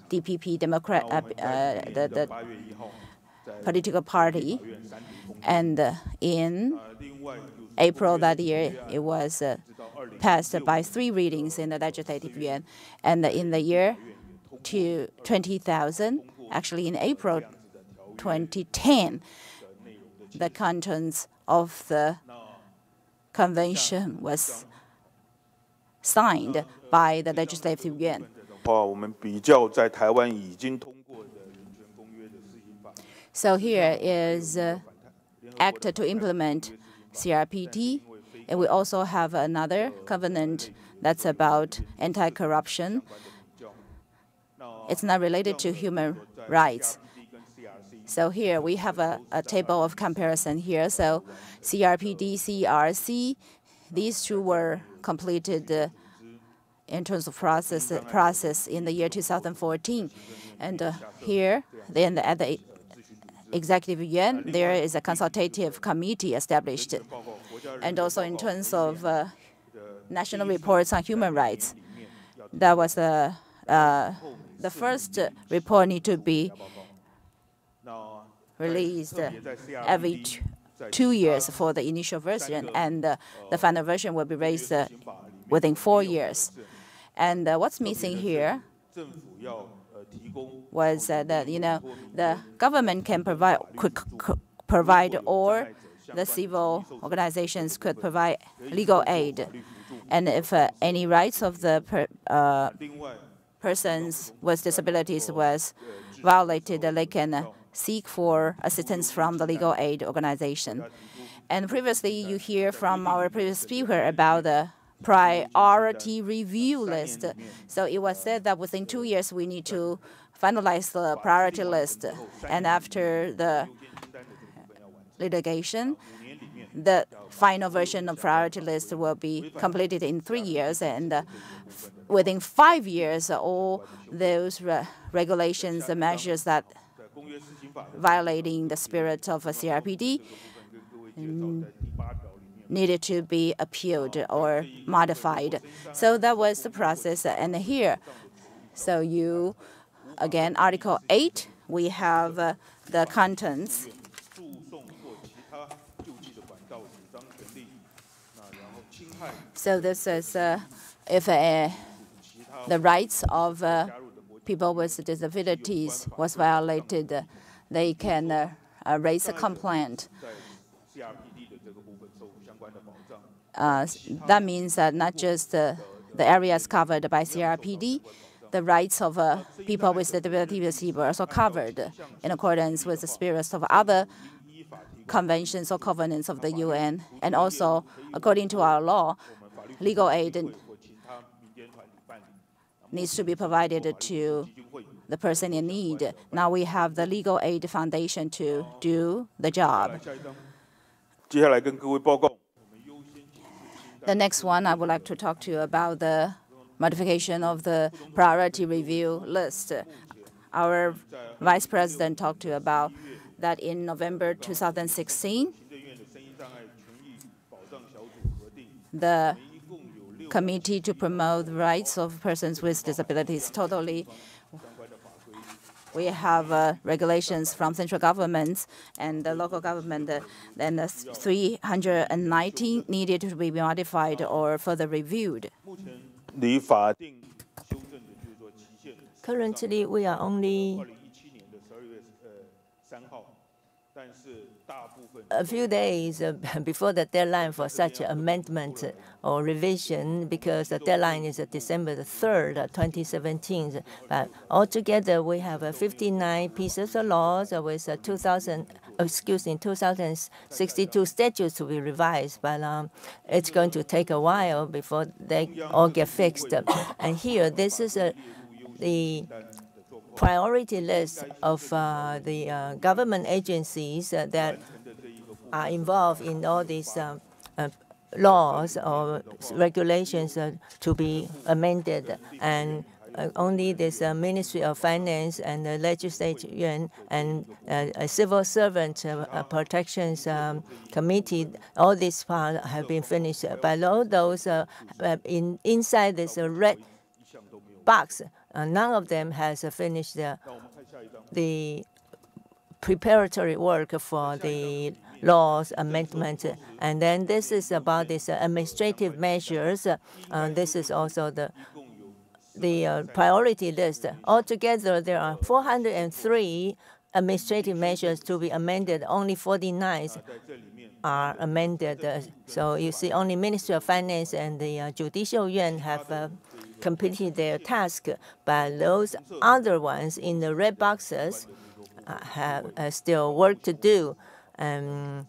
DPP, the political party, and in April that year, it was passed by 3 readings in the Legislative Yuan. And in the year 2000, actually in April 2010, the contents of the convention was signed by the Legislative Yuan. So here is Act to implement CRPD, and we also have another covenant that's about anti-corruption. It's not related to human rights. So here we have a table of comparison here. So CRPD, CRC, these 2 were completed in terms of process in the year 2014. And here, then at the Executive Yuan, there is a consultative committee established. And also in terms of national reports on human rights, that was the first report need to be released every 2 years for the initial version, and the final version will be raised within 4 years. And what's missing here was that the government can provide, or the civil organizations could provide legal aid, and if any rights of the persons with disabilities was violated, they can seek for assistance from the legal aid organization. And previously, you hear from our previous speaker about the priority review list. So it was said that within 2 years, we need to finalize the priority list. And after the litigation, the final version of priority list will be completed in 3 years. And within 5 years, all those regulations and measures that violating the spirit of a CRPD needed to be appealed or modified. So that was the process. And here, so you, again, Article 8, we have the contents. So this is if the rights of people with disabilities was violated, they can raise a complaint. That means that not just the areas covered by CRPD, the rights of people with disabilities were also covered in accordance with the spirits of other conventions or covenants of the UN. And also, according to our law, legal aid needs to be provided to the person in need. Now we have the Legal Aid Foundation to do the job. The next one, I would like to talk to you about the modification of the priority review list. Our Vice President talked to you about that in November 2016. The Committee to Promote the Rights of Persons with Disabilities totally. We have regulations from central governments and the local government, then 319 needed to be modified or further reviewed. Currently, we are only a few days before the deadline for such amendment or revision, because the deadline is December 3rd, 2017. But altogether, we have 59 pieces of laws with 2062 statutes to be revised. But it's going to take a while before they all get fixed. And here, this is the priority list of the government agencies that are involved in all these laws or regulations to be amended, and only this Ministry of Finance and the Legislative Yuan and a Civil Servant Protections Committee, all these parts have been finished. But all those inside this red box, none of them has finished the preparatory work for the laws amendment. And then this is about these administrative measures. This is also the priority list. Altogether, there are 403 administrative measures to be amended. Only 49 are amended. So you see, only Ministry of Finance and the Judicial Yuan have completed their task, but those other ones in the red boxes have still work to do. And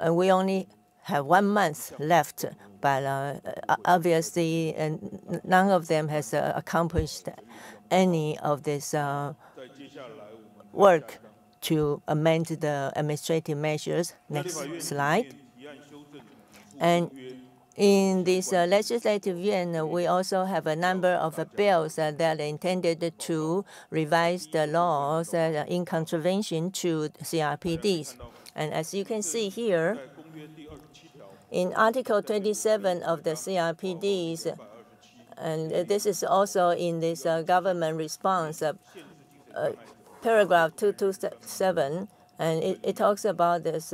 we only have 1 month left, but obviously none of them has accomplished any of this work to amend the administrative measures. Next slide. And in this legislative yuan, we also have a number of bills that are intended to revise the laws in contravention to CRPDs. And as you can see here, in Article 27 of the CRPDs, and this is also in this government response, paragraph 227, and it talks about this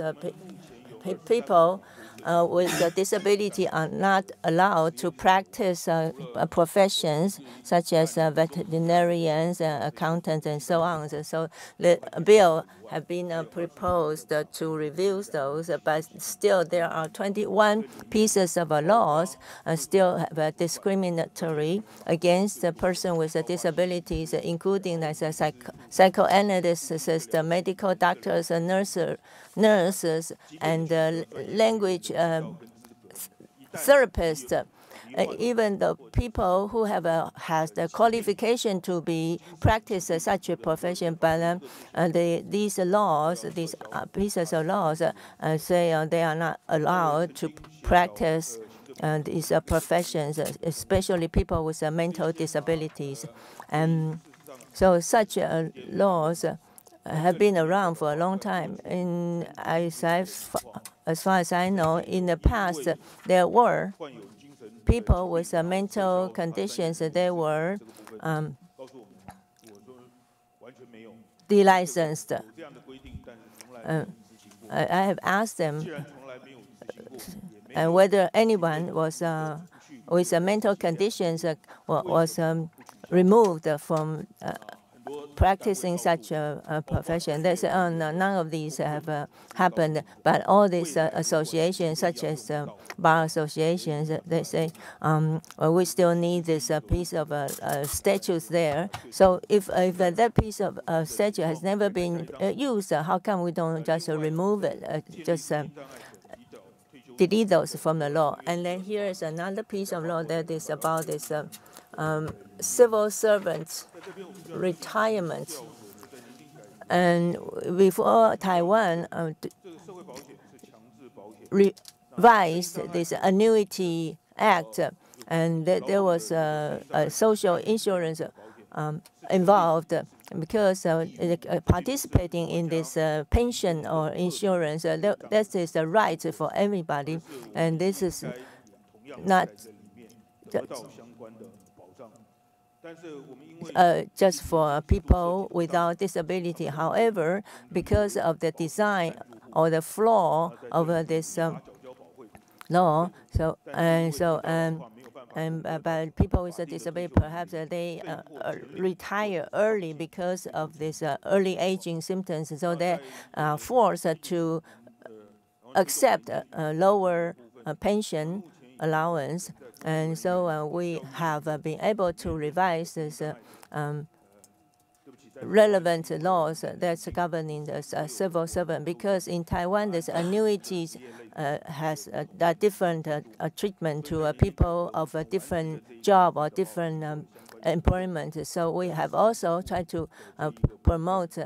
people with a disability are not allowed to practice professions such as veterinarians, accountants, and so on. So the bill have been proposed to review those, but still there are 21 pieces of laws still discriminatory against a person with disabilities, including as a psychoanalysts, the medical doctors, nurses, and language therapists. Even the people who has the qualification to be practice such a profession, but these laws, these pieces of laws, say they are not allowed to practice these professions, especially people with mental disabilities. And so such laws have been around for a long time. As far as I know, in the past, there were people with mental conditions, they were delicensed. I have asked them whether anyone was with mental conditions was removed from practicing such a profession. They say, oh, no, none of these have happened. But all these associations, such as bar associations, they say, well, we still need this piece of statutes there. So if that piece of statute has never been used, how come we don't just remove it, just delete those from the law? And then here is another piece of law that is about this civil servants retirement. And before Taiwan revised this annuity act, and there was a social insurance involved, because participating in this pension or insurance, that is a right for everybody, and this is not just for people without disability. However, because of the design or the flaw of this law, but people with a disability, perhaps they retire early because of this early aging symptoms, so they are forced to accept a lower pension allowance. And so we have been able to revise this relevant laws that's governing the civil servant, because in Taiwan, this annuities has a different treatment to people of a different job or different employment. So we have also tried to promote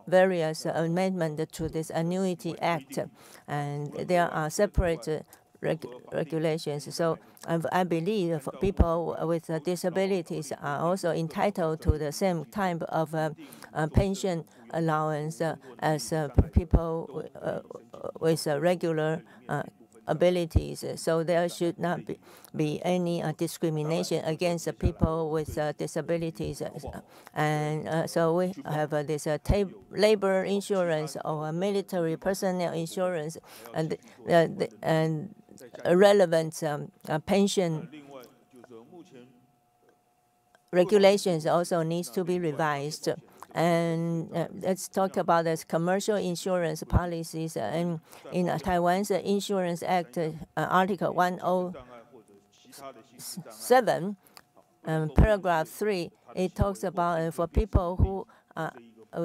various amendments to this Annuity Act, and there are separate regulations. So I believe people with disabilities are also entitled to the same type of pension allowance as people with regular abilities. So there should not be any discrimination against people with disabilities. And so we have this labor insurance or military personnel insurance, and relevant pension regulations also needs to be revised. And let's talk about this commercial insurance policies. And in Taiwan's Insurance Act, Article 107, paragraph 3, it talks about for people who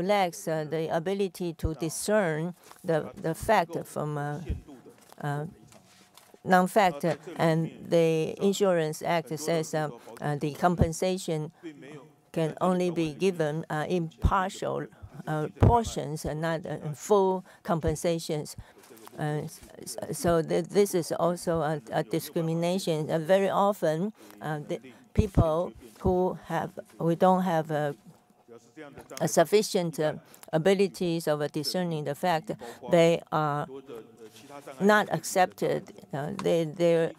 lacks the ability to discern the fact from non-fact, and the Insurance Act says the compensation can only be given in partial portions and not full compensations. So this is also a discrimination. Very often, the people who don't have a sufficient abilities of discerning the fact, they are not accepted. Their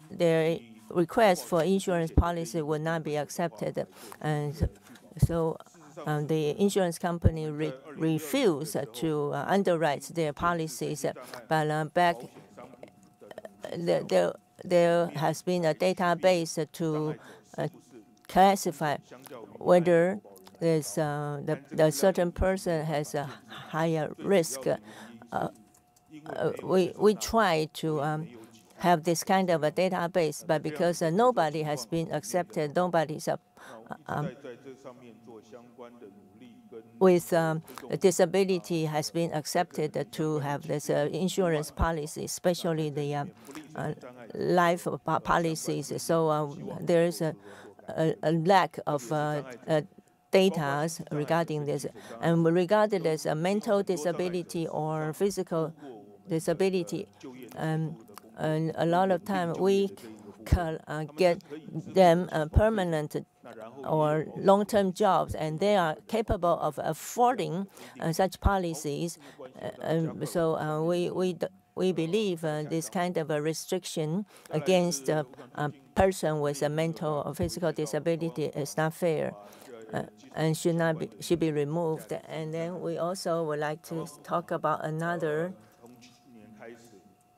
request for insurance policy will not be accepted, and so the insurance company refused to underwrite their policies. But back there has been a database to classify whether there's the certain person has a higher risk. We try to have this kind of a database, but because nobody has been accepted, nobody's with a disability has been accepted to have this insurance policy, especially the life policies. So there is a lack of data regarding this. And regarded as a mental disability or physical disability, and a lot of time we can get them permanent or long-term jobs, and they are capable of affording such policies. So we believe this kind of a restriction against a person with a mental or physical disability is not fair, and should be removed. And then we also would like to talk about another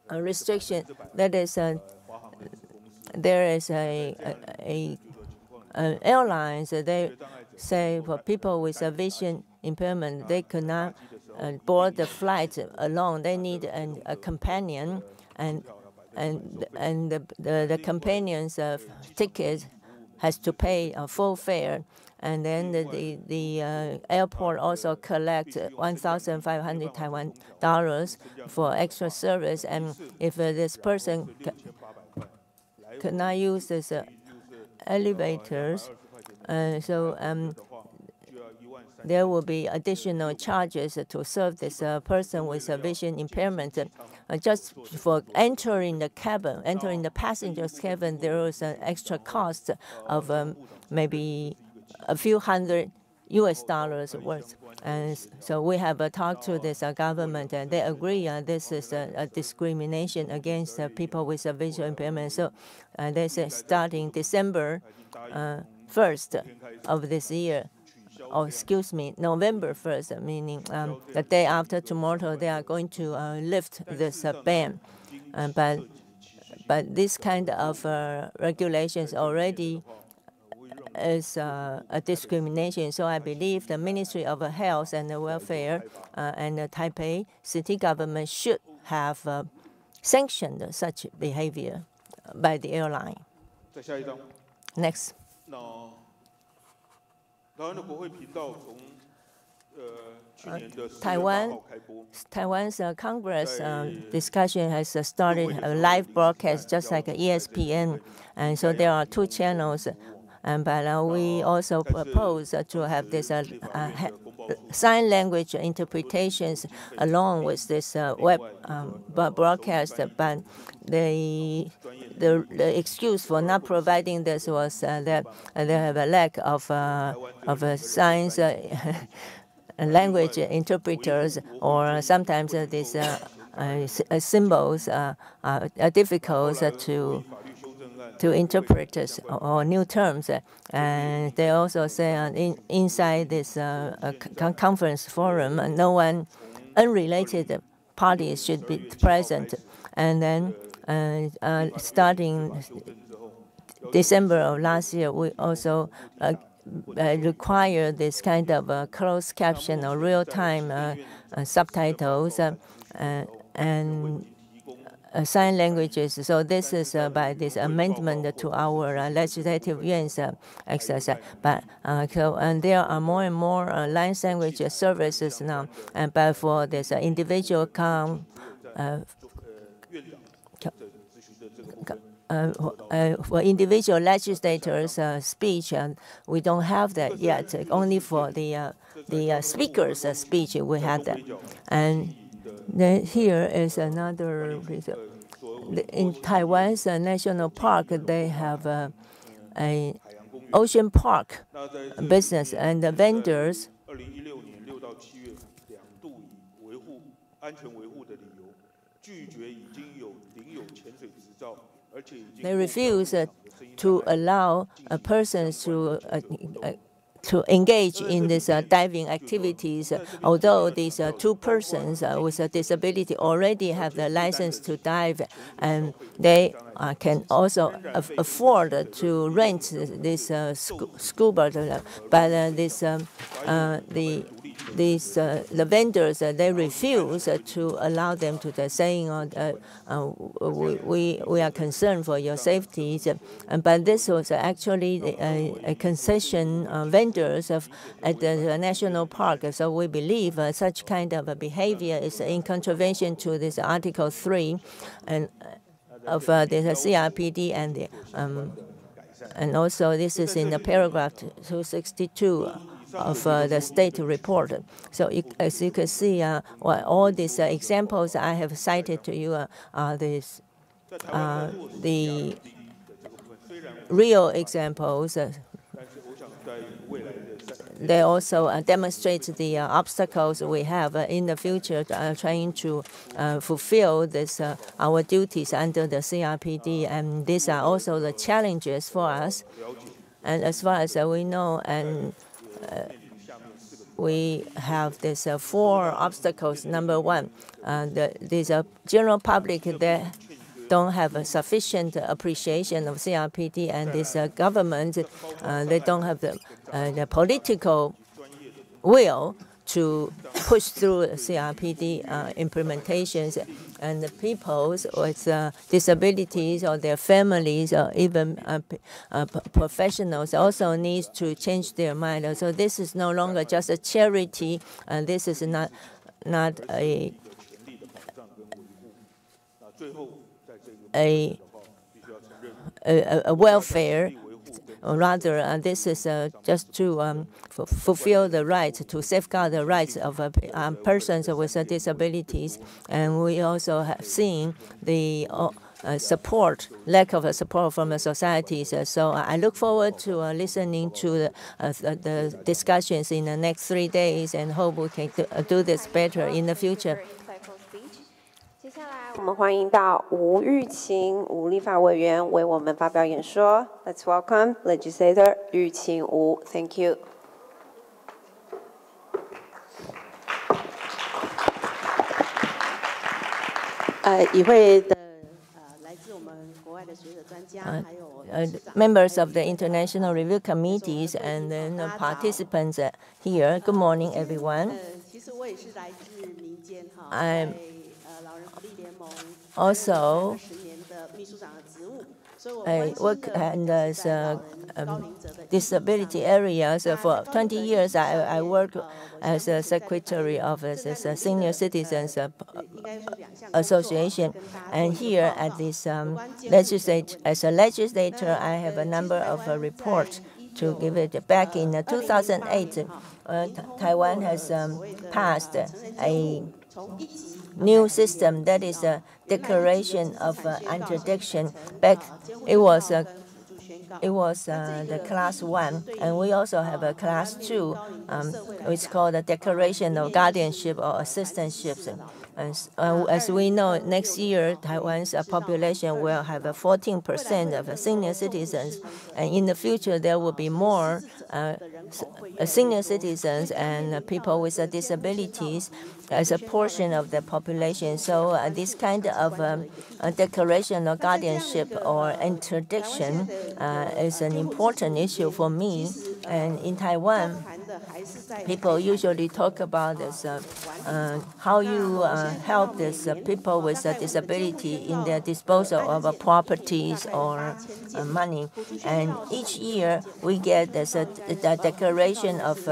restriction, that is there is airlines, they say for people with a vision impairment, they could not board the flight alone. They need a companion, and the companion's ticket has to pay a full fare. And then the airport also collects 1,500 Taiwan dollars for extra service. And if this person could not use this elevators, so there will be additional charges to serve this person with a vision impairment. Just for entering the cabin, entering the passenger's cabin, there is an extra cost of maybe a few $100 US worth. And so we have talked to this government, and they agree this is a discrimination against people with a visual impairment. So they say starting December 1st of this year, or excuse me, November 1st, meaning the day after tomorrow, they are going to lift this ban. But this kind of regulations already is a discrimination. So I believe the Ministry of Health and Welfare and the Taipei city government should have sanctioned such behavior by the airline. Next. Taiwan's Congress discussion has started a live broadcast just like ESPN, and so there are 2 channels. But we also propose to have this sign language interpretations along with this web broadcast. But the excuse for not providing this was that they have a lack of signs language interpreters, or sometimes these symbols are difficult to interpret or new terms. And they also say inside this conference forum, no one unrelated parties should be present. And then starting December of last year, we also require this kind of closed caption or real-time subtitles and sign languages. So this is by this amendment to our legislative yuan's exercise. But and there are more and more line language services now. But for this individual for individual legislators' speech, we don't have that yet. Only for the speakers' speech we had that. And then here is another reason. In Taiwan's national park, they have an ocean park business, and the vendors they refuse to allow persons to engage in these diving activities, although these 2 persons with a disability already have the license to dive, and they can also afford to rent this scuba. But the vendors, they refuse to allow them to saying, we are concerned for your safety. But this was actually a concession vendors at the national park. So we believe such kind of behavior is in contravention to this Article 3 and of the CRPD, and also this is in the paragraph 262 of the state report. So as you can see, all these examples I have cited to you are the real examples. They also demonstrate the obstacles we have in the future trying to fulfill this our duties under the CRPD, and these are also the challenges for us. And as far as we know, and we have these 4 obstacles. Number 1, these general public, they don't have a sufficient appreciation of CRPD, and this government, they don't have the political will to push through CRPD implementations, and the people with disabilities or their families or even professionals also need to change their mind. So this is no longer just a charity, and this is not a welfare. Rather, this is just to fulfill the rights, to safeguard the rights of persons with disabilities. And we also have seen the lack of support from the societies. So I look forward to listening to the discussions in the next 3 days, and hope we can do this better in the future. 接下来我们欢迎到吴玉琴吴立法委员为我们发表演说。Let's welcome Legislator 玉琴吴。Thank you. 议会的来自我们国外的学者专家，还有 members of the international review committees and then participants here. Good morning, everyone. 其实我也是来自民间哈。 I'm also I work in the disability area. So for 20 years, I work as a secretary of the Senior Citizens Association. And here at this as a legislator, I have a number of reports to give it. Back in 2008, Taiwan has passed a new system that is a declaration of interdiction. Back it was the class 1, and we also have a class 2, which is called the Declaration of Guardianship or Assistantship. And as we know, next year Taiwan's population will have 14% of senior citizens, and in the future there will be more senior citizens and people with disabilities as a portion of the population. So this kind of declaration of guardianship or interdiction is an important issue for me. And in Taiwan, people usually talk about this, how you help these people with a disability in their disposal of properties or money. And each year we get this declaration of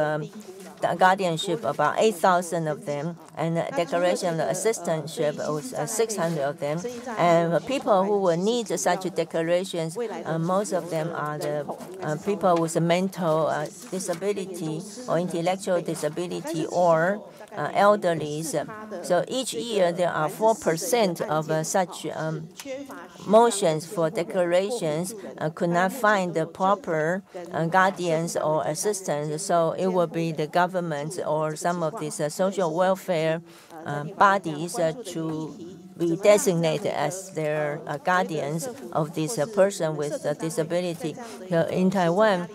guardianship, about 8,000 of them, and declaration of assistantship was 600 of them. And people who will need such declarations, most of them are the people with a mental disability or intellectual disability or elderlies. So each year there are 4% of such motions for declarations could not find the proper guardians or assistants. So it will be the government or some of these social welfare bodies to be designated as their guardians of this person with a disability. In Taiwan,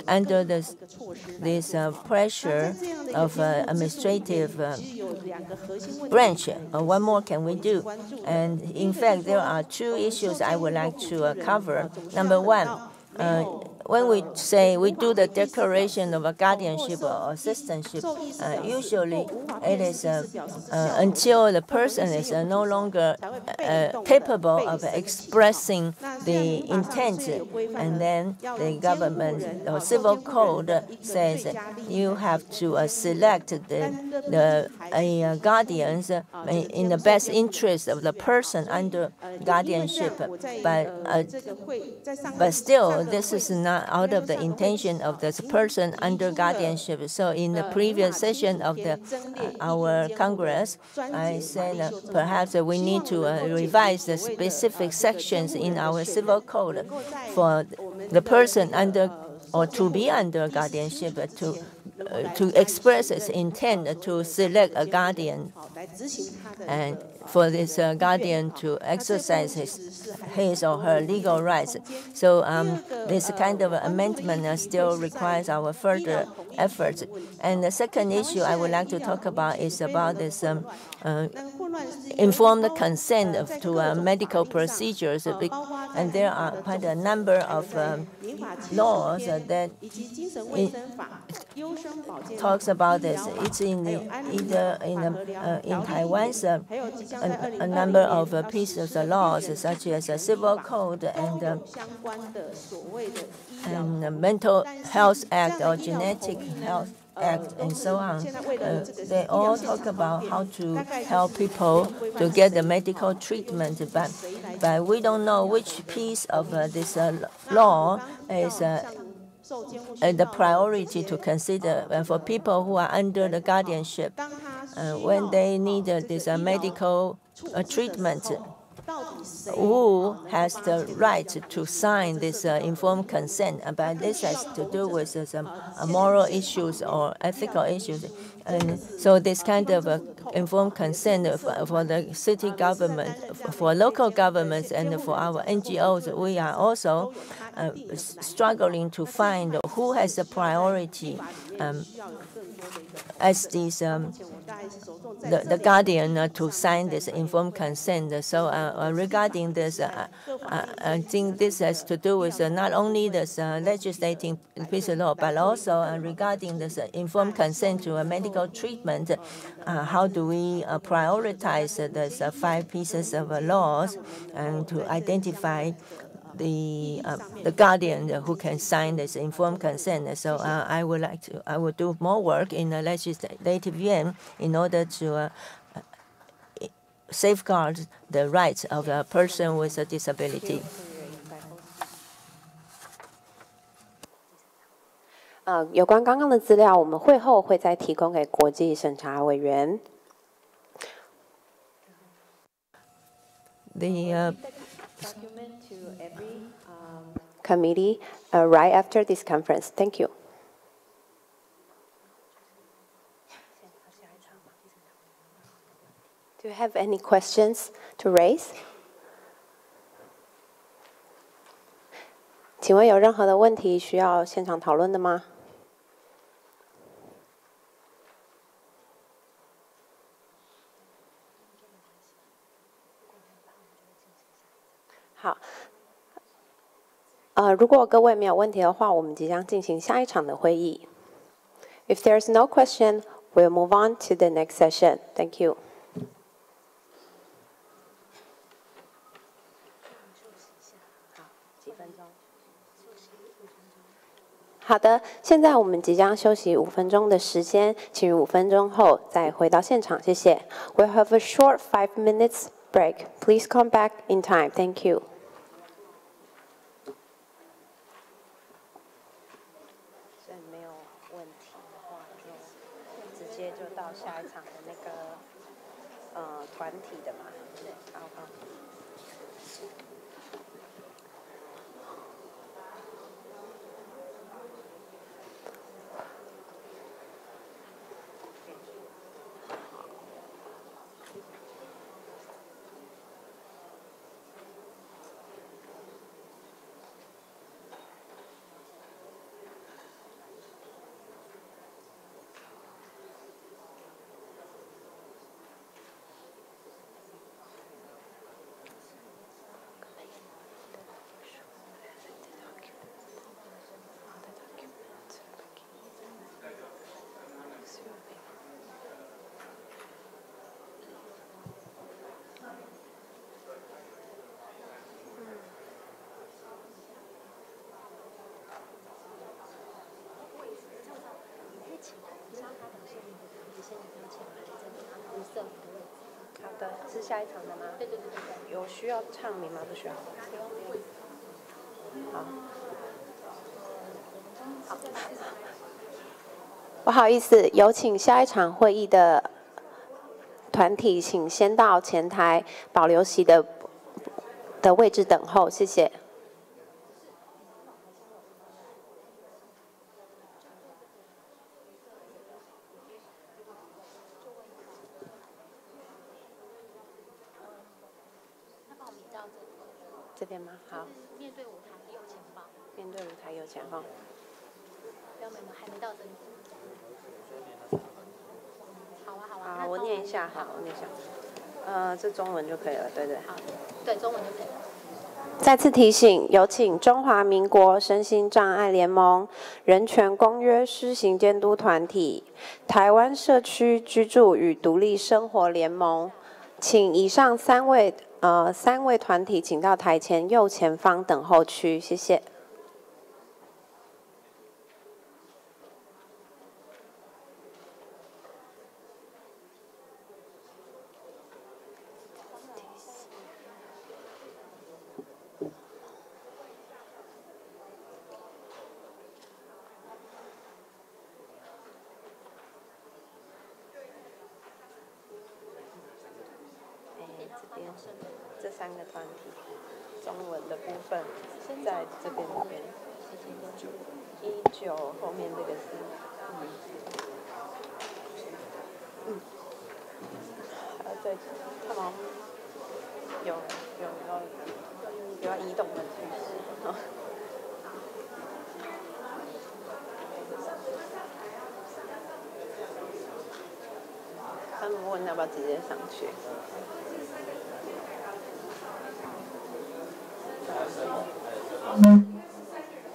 under this pressure of administrative branch, what more can we do? And in fact, there are two issues I would like to cover. Number one, when we say we do the declaration of a guardianship or assistantship, usually it is until the person is no longer capable of expressing the intent, and then the government or civil code says you have to select the guardians in the best interest of the person under guardianship. But still, this is not out of the intention of this person under guardianship. So in the previous session of our Congress, I said perhaps we need to revise the specific sections in our civil code for the person under or to be under guardianship to express its intent to select a guardian, and for this guardian to exercise his or her legal rights. So this kind of amendment still requires our further efforts. And the second issue I would like to talk about is about this informed consent to medical procedures. And there are quite a number of laws that talks about this. It's in Taiwan's a number of pieces of laws, such as a civil code and Mental Health Act or Genetic Health Act and so on. They all talk about how to help people to get the medical treatment, but we don't know which piece of this law is the priority to consider for people who are under the guardianship when they need this medical treatment. Who has the right to sign this informed consent? But this has to do with some moral issues or ethical issues. And so this kind of informed consent for the city government, for local governments, and for our NGOs, we are also struggling to find who has the priority as these the guardian to sign this informed consent. So regarding this, I think this has to do with not only this legislating piece of law, but also regarding this informed consent to a medical treatment. How do we prioritize these 5 pieces of laws and to identify the guardian who can sign this informed consent? So I would do more work in the legislative yuan in order to safeguard the rights of a person with a disability. 有关刚刚的资料，我们会后会再提供给国际审查委员。The document to every committee right after this conference. Thank you. Do you have any questions to raise? 请问有任何的问题需要现场讨论的吗？好，如果各位没有问题的话，我们即将进行下一场的会议。If there's no question, we'll move on to the next session. Thank you. 好的，现在我们即将休息5分钟的时间，请于5分钟后再回到现场，谢谢。We'll have a short 5 minutes break. Please come back in time. Thank you. 所以没有问题的话，就直接就到下一场的那个团体的嘛。对，好。好的，是下一场的吗？对。有需要唱名吗？不需要。好。不好意思，有请下一场会议的团体，请先到前台保留席的位置等候，谢谢。这边吗？好。面对舞台右前方。面对舞台右前方。标妹们还没到这里。好啊。好，我念一下，好，我念一下。这中文就可以了，对。好，对，中文就可以了。再次提醒，有请中华民国身心障碍联盟人权公约施行监督团体、台湾社区居住与独立生活联盟，请以上3位团体请到台前右前方等候区，谢谢。这3个团体，中文的部分在这边19后面这个是，对，他们有要移动的趋势。他们问要不要直接上去。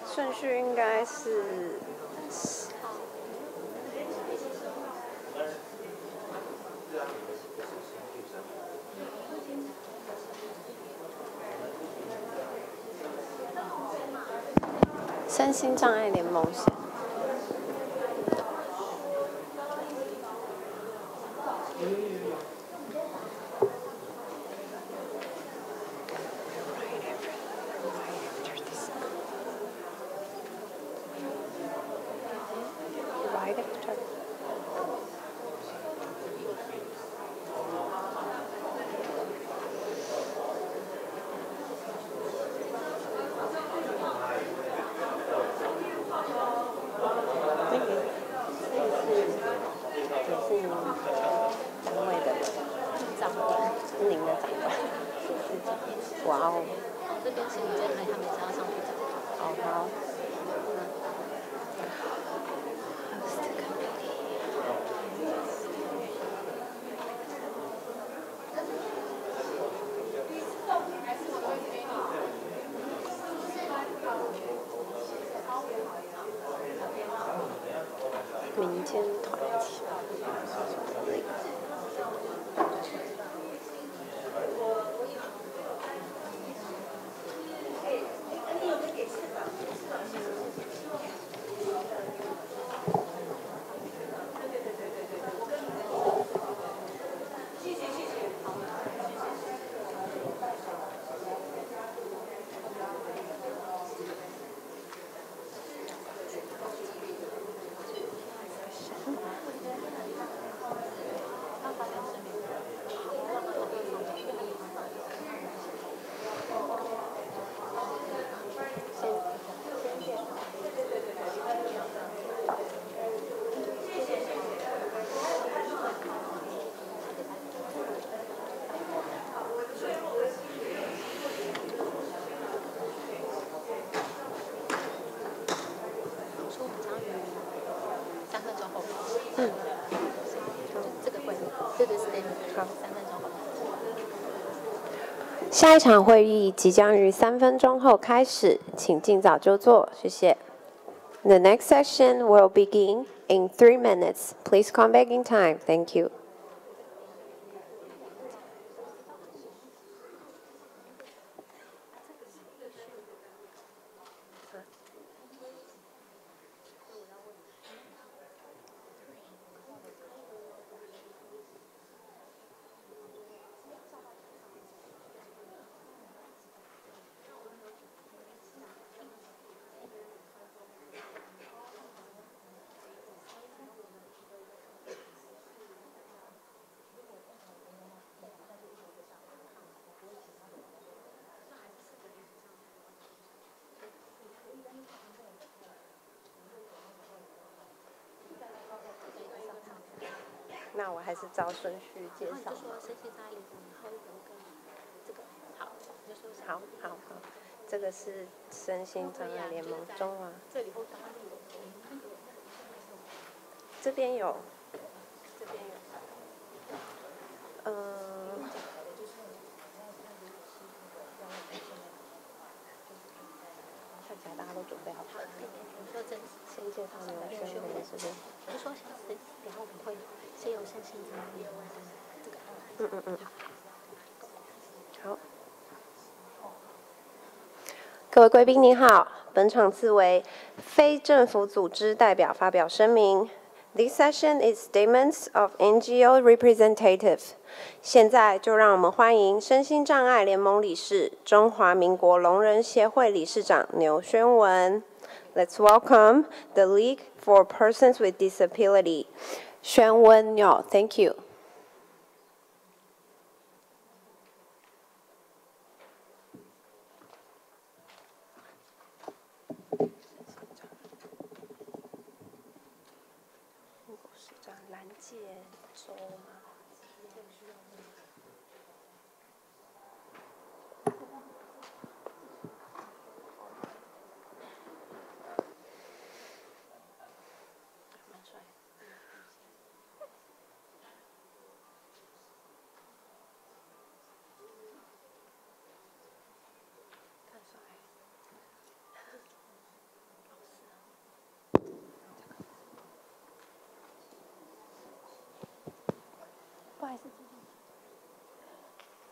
顺序应该是。身心障碍联盟线。民间团体。下一场会议即将于3分钟后开始，请尽早就座，谢谢。The next session will begin in 3 minutes. Please come back in time. Thank you.那我还是照顺序介绍。好，这个是身心障碍联盟中啊。这边有。看起来大家都准备好了。先介绍刘轩文是不是？我就说，等下我们会先有身心障碍联盟的这个。好。各位贵宾您好，本场次为非政府组织代表发表声明。This session is statements of NGO representative. 现在就让我们欢迎身心障碍联盟理事、中华民国聋人协会理事长牛宣文。Let's welcome the League for Persons with Disability. 宣文牛 ，Thank you.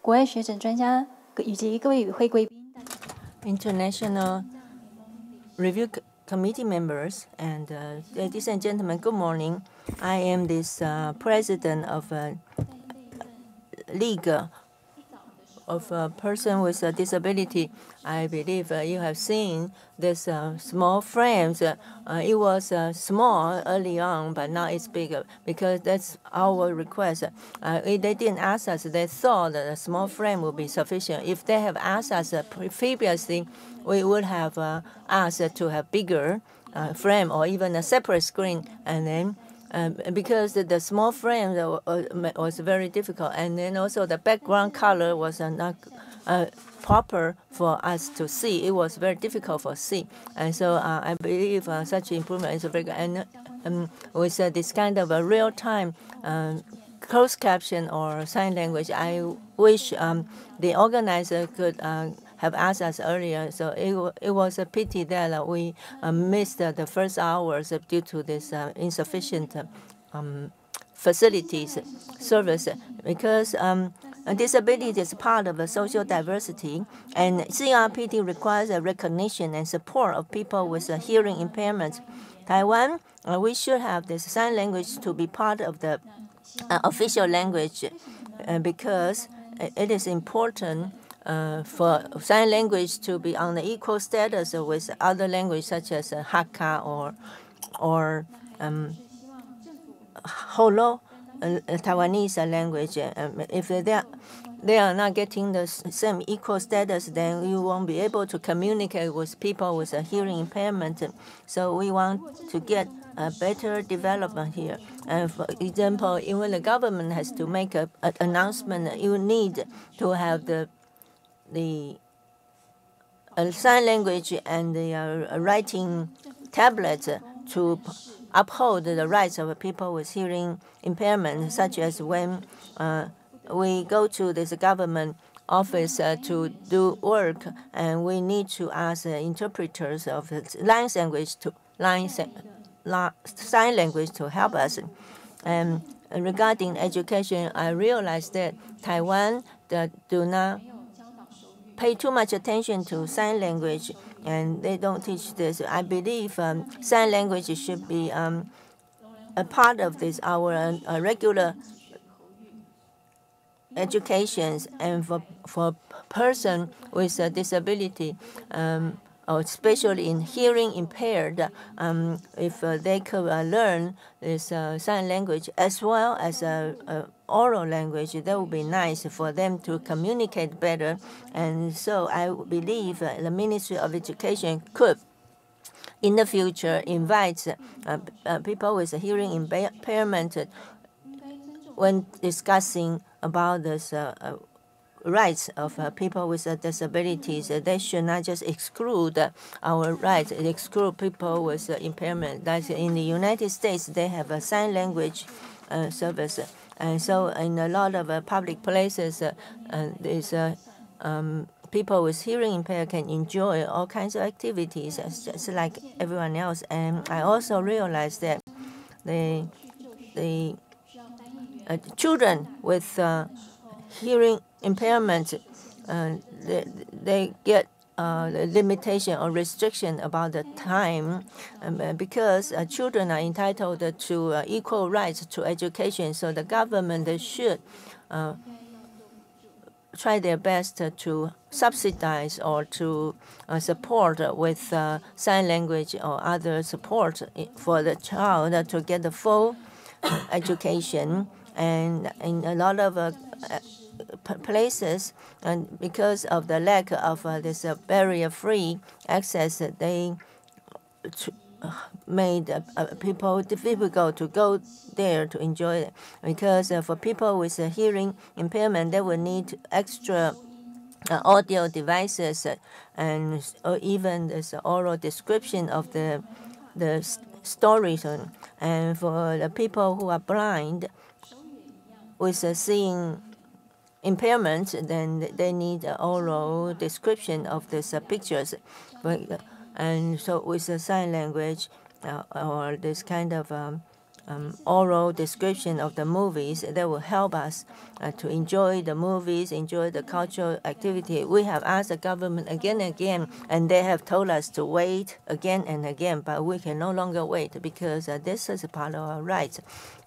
国外学者、专家以及各位与会贵宾。International Review Committee members and ladies and gentlemen, good morning. I am this president of a league of a person with a disability. I believe you have seen this small frames. It was small early on, but now it's bigger because that's our request. They didn't ask us. They thought that a small frame would be sufficient. If they have asked us previously, we would have asked to have bigger frame or even a separate screen, and then because the small frame was very difficult, and then also the background color was not proper for us to see. It was very difficult for see, and so I believe such improvement is very good. And with this kind of a real-time closed caption or sign language, I wish the organizer could have asked us earlier. So it was a pity that we missed the first hours due to this insufficient facilities, service, because disability is part of a social diversity, and CRPD requires a recognition and support of people with a hearing impairment. Taiwan, we should have this sign language to be part of the official language because it is important for sign language to be on the equal status with other languages such as Hakka or Holo, Taiwanese language. If they are not getting the same equal status, then you won't be able to communicate with people with a hearing impairment. So we want to get a better development here. And for example, even the government has to make an announcement. You need to have the sign language and the writing tablets to uphold the rights of people with hearing impairment, such as when we go to this government office to do work, and we need to ask interpreters of sign language to help us. And regarding education, I realized that Taiwan do not pay too much attention to sign language, and they don't teach this. I believe sign language should be a part of this our regular educations, and for person with a disability, or especially in hearing impaired, if they could learn this sign language as well as oral language, that would be nice for them to communicate better. And so I believe the Ministry of Education could, in the future, invite people with a hearing impairment when discussing about this rights of people with disabilities. They should not just exclude our rights, exclude people with impairment. Like in the United States, they have a sign language service. And so in a lot of public places, people with hearing impairment can enjoy all kinds of activities just like everyone else. And I also realized that the children with hearing impairment, they get limitation or restriction about the time, because children are entitled to equal rights to education. So the government should try their best to subsidize or to support with sign language or other support for the child to get the full education. And in a lot of places, and because of the lack of this barrier-free access, they made people difficult to go there to enjoy it. Because for people with a hearing impairment, they will need extra audio devices and or even this oral description of the stories. And for the people who are blind with a seeing impairment, then they need an oral description of these pictures. And so with the sign language or this kind of oral description of the movies that will help us to enjoy the movies, enjoy the cultural activity. We have asked the government again and again, and they have told us to wait again and again, but we can no longer wait because this is a part of our rights.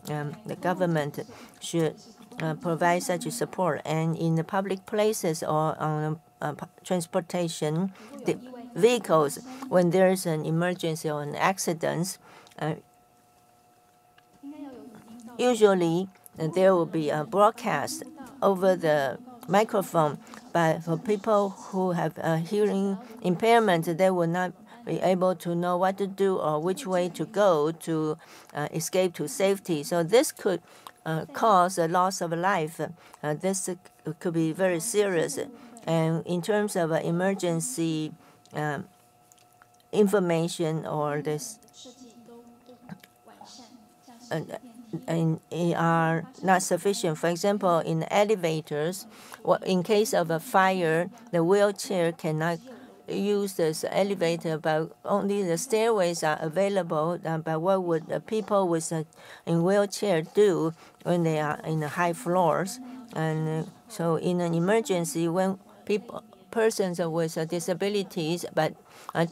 The government should provide such a support, and in the public places or on transportation vehicles, when there is an emergency or an accident, usually there will be a broadcast over the microphone, but for people who have hearing impairment, they will not be able to know what to do or which way to go to escape to safety. So this could cause a loss of life. This could be very serious. And in terms of emergency information or this and are not sufficient. For example, in elevators, in case of a fire, the wheelchair cannot use this elevator, but only the stairways are available. But what would people with in wheelchair do when they are in the high floors? And so in an emergency, when persons with disabilities, but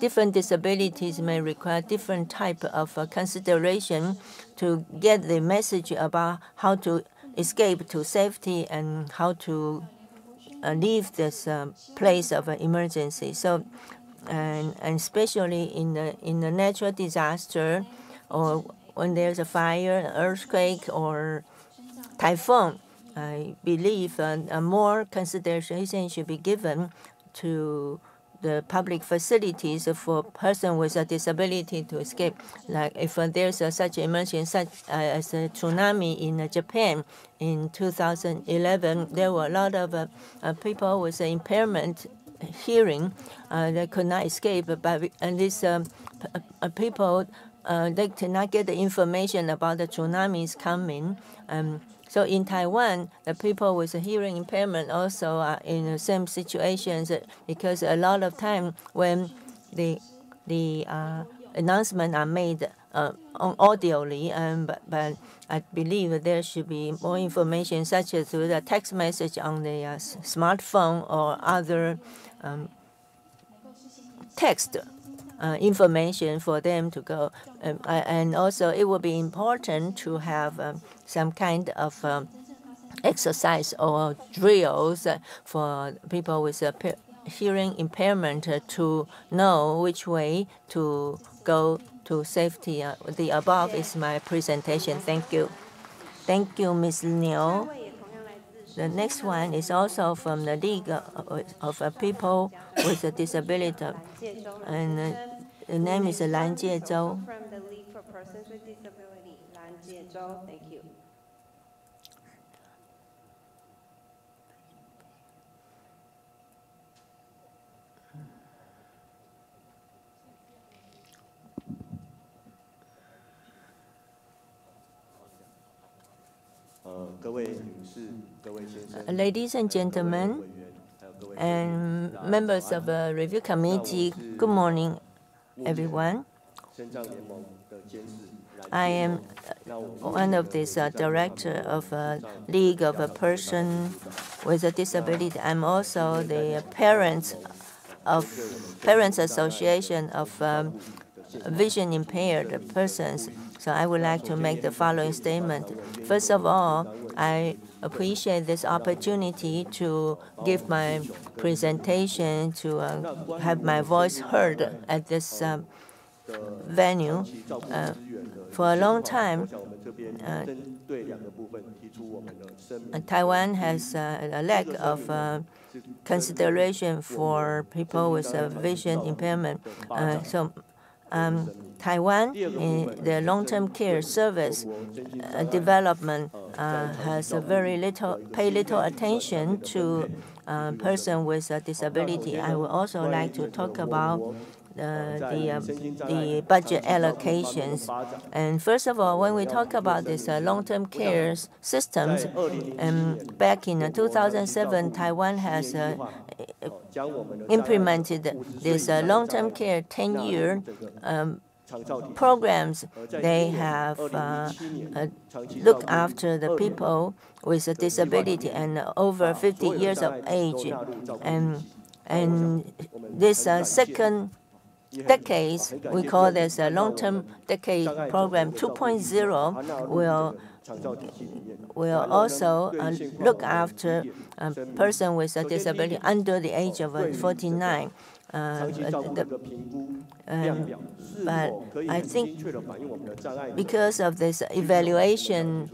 different disabilities may require different type of consideration to get the message about how to escape to safety and how to leave this place of emergency. So, and especially in the natural disaster, or when there's a fire, earthquake, or typhoon, I believe more consideration should be given to the public facilities for persons with a disability to escape. Like if there's such emergency, such as a tsunami in Japan in 2011, there were a lot of people with impairment hearing that could not escape. But and these people, they cannot get the information about the tsunamis coming. So in Taiwan, the people with a hearing impairment also are in the same situations because a lot of time when the announcements are made audibly, but I believe that there should be more information such as through the text message on the smartphone or other text information for them to go. And also it will be important to have some kind of exercise or drills for people with hearing impairment to know which way to go to safety. The above is my presentation. Thank you. Thank you, Ms. Liu. The next one is also from the League of People with a Disability, and the name is Lan Jiezhou. From the League for Persons with Disability, Lan Jiezhou. Thank you. Ladies and gentlemen, and members of the review committee, good morning, everyone. I am one of these director of League of a Person with a Disability. I'm also the Parents Association of Vision Impaired Persons. So I would like to make the following statement. First of all, I appreciate this opportunity to give my presentation, to have my voice heard at this venue. For a long time, Taiwan has a lack of consideration for people with a vision impairment. Taiwan, in the long-term care service development, has a pay little attention to person with a disability. I would also like to talk about the budget allocations. And first of all, when we talk about this long-term care systems, back in 2007, Taiwan has implemented this long-term care 10-year programs. They have looked after the people with a disability and over 50 years of age. And this second decades, we call this a long-term decade program 2.0 will also look after a person with a disability under the age of 49. But I think because of this evaluation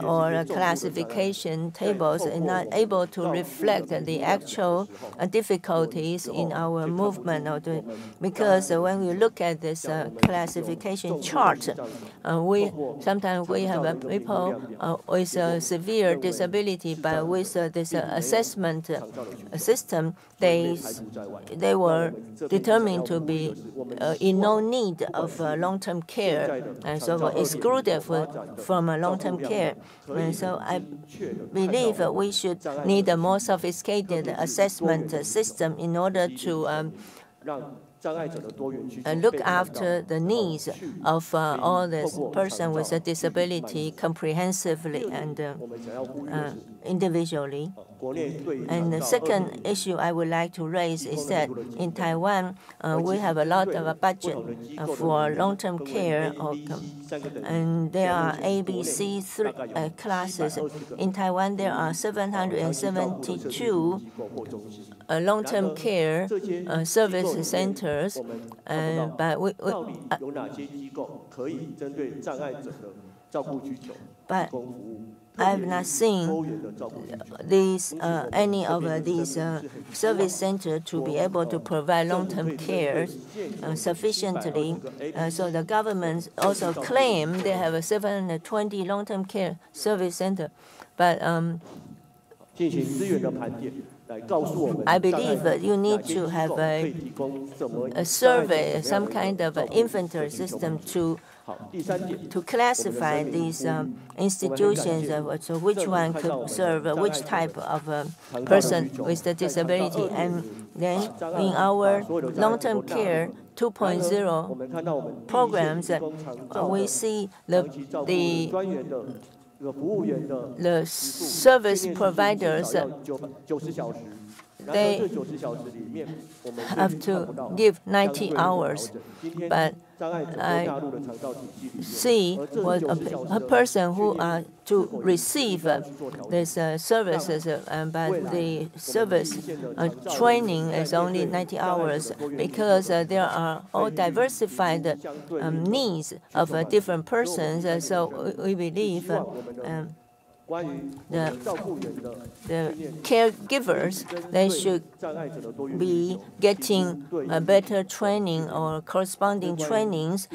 or classification tables are not able to reflect the actual difficulties in our movement. Because when we look at this classification chart, sometimes we have people with a severe disability, but with this assessment system, they were determined to be in no need of long-term care, and so were excluded from long-term care. And so I believe we should need a more sophisticated assessment system in order to look after the needs of all this person with a disability comprehensively and individually. And the second issue I would like to raise is that in Taiwan, we have a lot of a budget for long-term care, and there are A, B, C classes. In Taiwan, there are 772 long-term care service centers, but I have not seen any of these service centers to be able to provide long-term care sufficiently. So the government also claim they have a 720 long-term care service center, but I believe you need to have a survey, some kind of an inventory system to classify these institutions, so which one could serve which type of person with the disability. And then in our long-term care 2.0 programs, we see the service providers, they have to give 90 hours, but I see what a person who to receive these services, but the service training is only 90 hours because there are all diversified needs of different persons. So we believe the caregivers, they should be getting a better training or corresponding trainings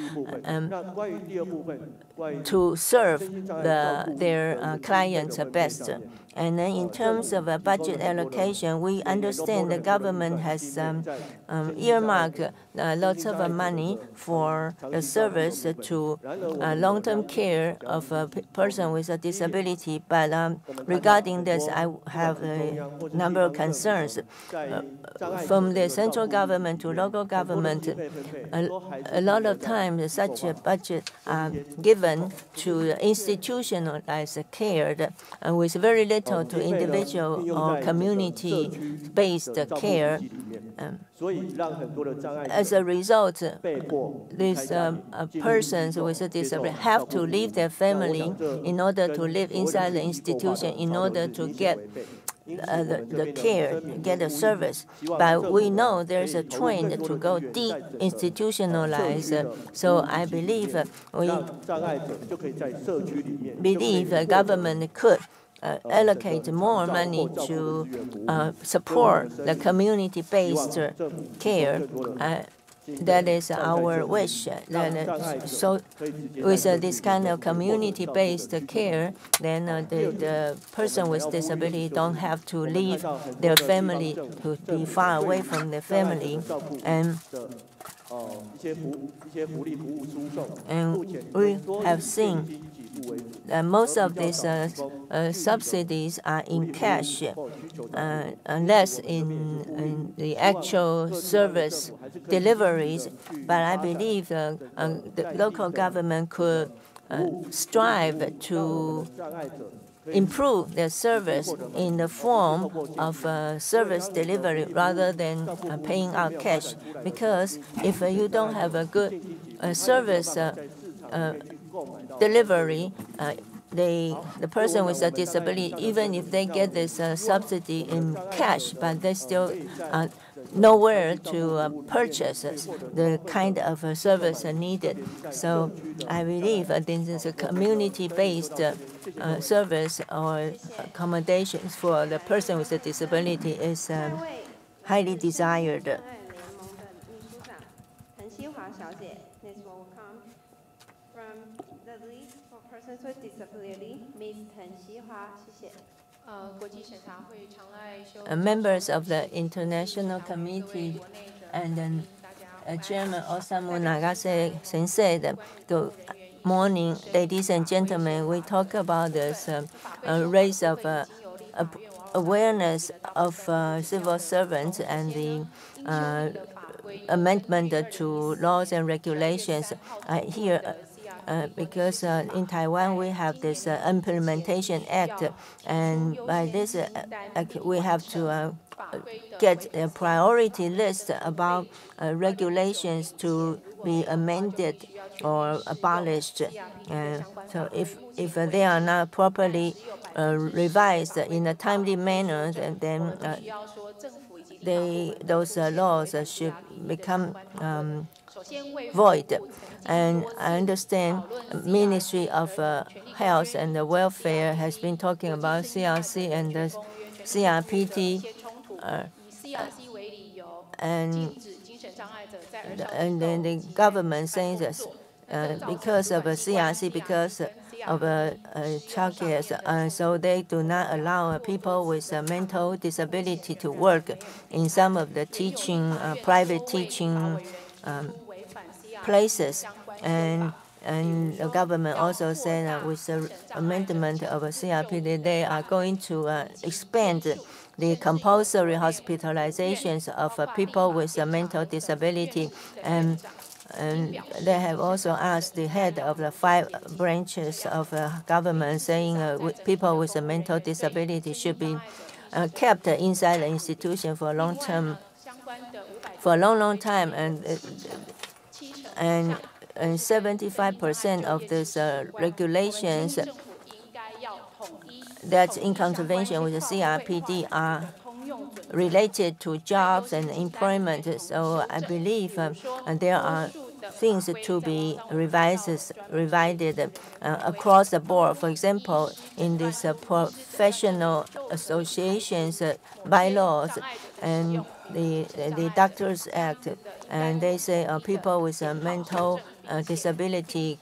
to serve their clients best. And then in terms of budget allocation, we understand the government has earmarked lots of money for the service to long-term care of a person with a disability. But regarding this, I have a number of concerns. From the central government to local government, a lot of times such a budget are given to institutionalized care with very little to individual or community-based care. As a result, these persons with a disability have to leave their family in order to live inside the institution in order to get the care, get the service. But we know there's a trend to go de-institutionalized. So I believe the government could allocate more money to support the community-based care. That is our wish. So with this kind of community-based care, then the person with disability don't have to leave their family, to be far away from their family. And we have seen most of these subsidies are in cash, less in the actual service deliveries. But I believe the local government could strive to improve their service in the form of service delivery rather than paying out cash. Because if you don't have a good service delivery, the person with a disability, even if they get this subsidy in cash, but they still nowhere to purchase the kind of service needed. So I believe this is a community-based service or accommodations for the person with a disability is highly desired. With disability, Ms. Members of the International Committee and then Chairman Osamu Nagase Sensei, good morning, ladies and gentlemen. We talk about this raise of awareness of civil servants and the amendment to laws and regulations here. Because in Taiwan we have this Implementation Act, and by this we have to get a priority list about regulations to be amended or abolished. So if they are not properly revised in a timely manner, then those laws should become void. And I understand Ministry of Health and Welfare has been talking about CRC and the CRPD, and then the government saying that because of CRC, because of childcare, so they do not allow people with a mental disability to work in some of the teaching, private teaching places. And the government also said that with the amendment of a CRPD, they are going to expand the compulsory hospitalizations of people with a mental disability. And they have also asked the head of the 5 branches of government, saying people with a mental disability should be kept inside the institution for a long time, and 75% of these regulations that's in contravention with the CRPD are related to jobs and employment. So I believe there are things to be revised across the board. For example, in these professional associations bylaws and the Doctors Act, and they say people with a mental disability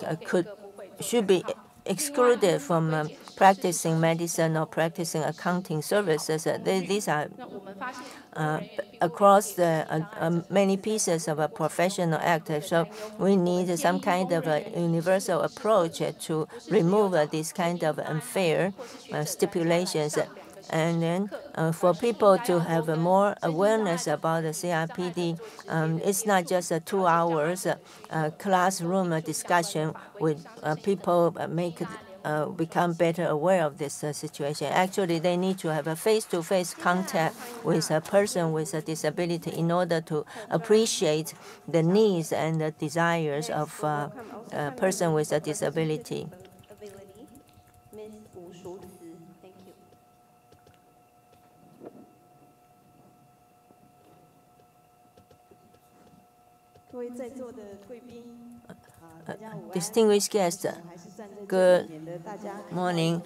should be excluded from practicing medicine or practicing accounting services. These are across the many pieces of a professional act. So we need some kind of a universal approach to remove these kind of unfair stipulations. And then for people to have more awareness about the CRPD, it's not just a 2 hours classroom discussion with people become better aware of this situation. Actually, they need to have a face-to-face contact with a person with a disability in order to appreciate the needs and the desires of a person with a disability. Distinguished guests, good morning.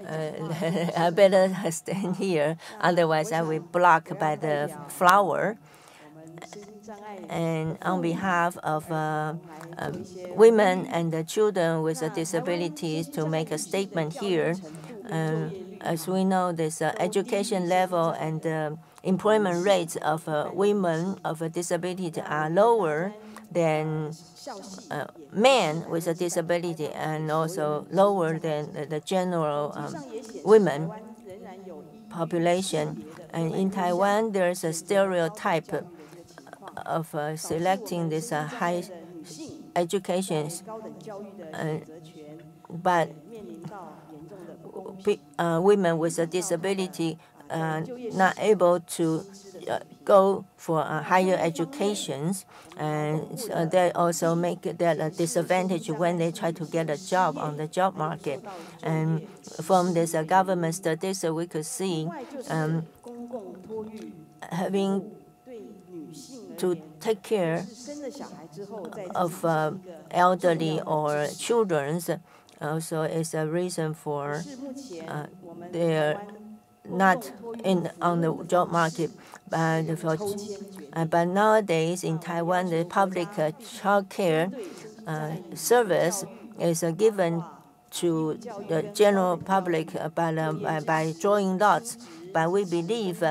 I better stand here, otherwise I will block by the flower. And on behalf of women and the children with disabilities, to make a statement here. As we know, this education level and employment rates of women of a disability are lower than men with a disability, and also lower than the general women population. And in Taiwan, there's a stereotype of selecting this high education, but women with a disability not able to go for higher educations, and they also make that a disadvantage when they try to get a job on the job market. And from this government statistics, we could see having to take care of elderly or children also is a reason for they're not on the job market. But nowadays in Taiwan, the public child care service is given to the general public by drawing lots. But we believe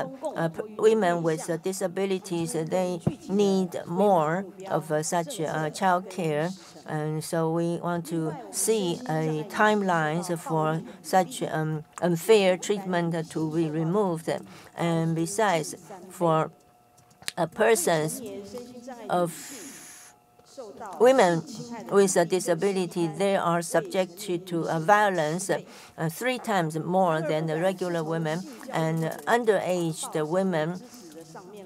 women with disabilities, they need more of such child care. And so we want to see timelines for such unfair treatment to be removed. And besides, for persons of women with a disability, they are subjected to violence 3 times more than the regular women, and underage women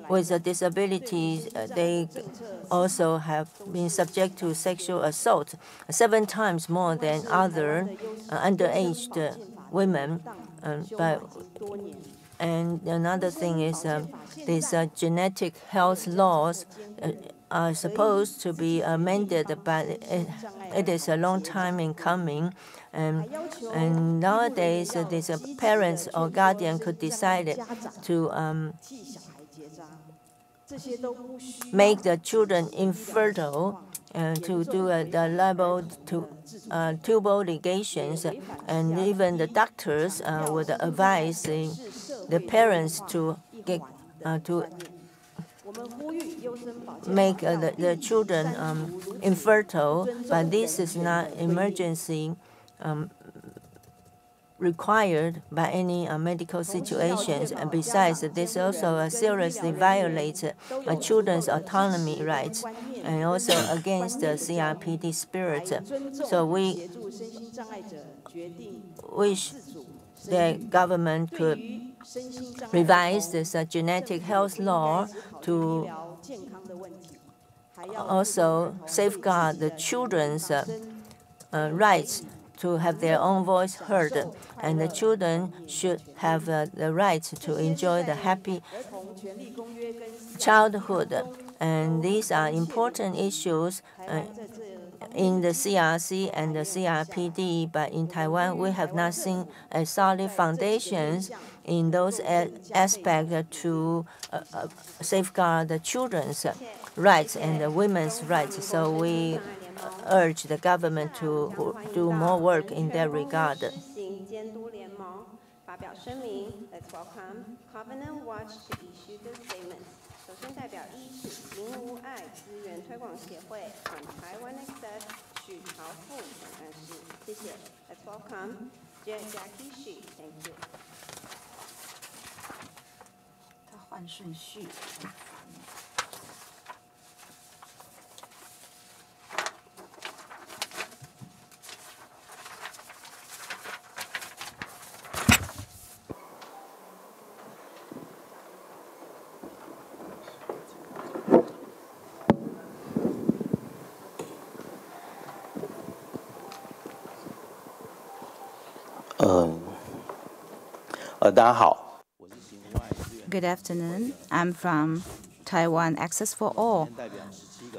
with a disability, they also have been subject to sexual assault 7 times more than other underage women. And another thing is these genetic health laws are supposed to be amended, but it is a long time in coming. And nowadays, these parents or guardian could decide to make the children infertile, to do the level to tubal ligations, and even the doctors would advise the parents to get to make the children infertile, but this is not emergency required by any medical situations. And besides, this also seriously violates children's autonomy rights and also against the CRPD spirit. So we wish the government could revise this genetic health law to also safeguard the children's rights to have their own voice heard, and the children should have the right to enjoy the happy childhood. And these are important issues in the CRC and the CRPD, but in Taiwan, we have not seen a solid foundations in those aspects to safeguard the children's rights and the women's rights. So we urge the government to do more work in that regard. Let's welcome Covenant Watch to issue the statement. 首先代表1是行无碍资源推广协会 on Taiwan Access 许朝富总干事，谢谢。Let's welcome Jackie Xu. Thank you. 他换顺序。大家好， Good afternoon. I'm from Taiwan Access for All.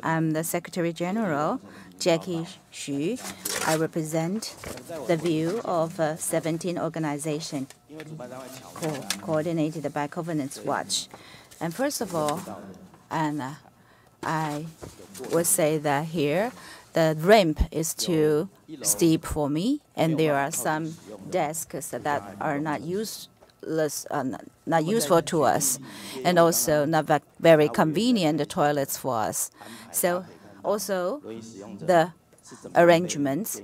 I'm the Secretary General, Jackie Xu. I represent the view of 17 organizations coordinated by Covenant Watch. And first of all, I would say that here, the ramp is too steep for me, and there are some desks that are not useful to us, and also not very convenient toilets for us. So also the arrangements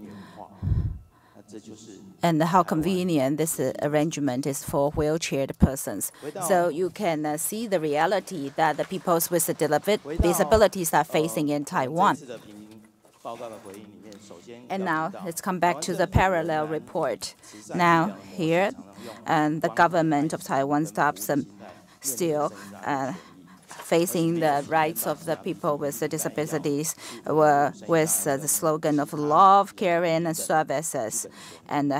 and how convenient this arrangement is for wheelchaired persons. So you can see the reality that the people with disabilities are facing in Taiwan. And now let's come back to the parallel report. Now here, the government of Taiwan stops still facing the rights of the people with disabilities with the slogan of love, caring, and services. And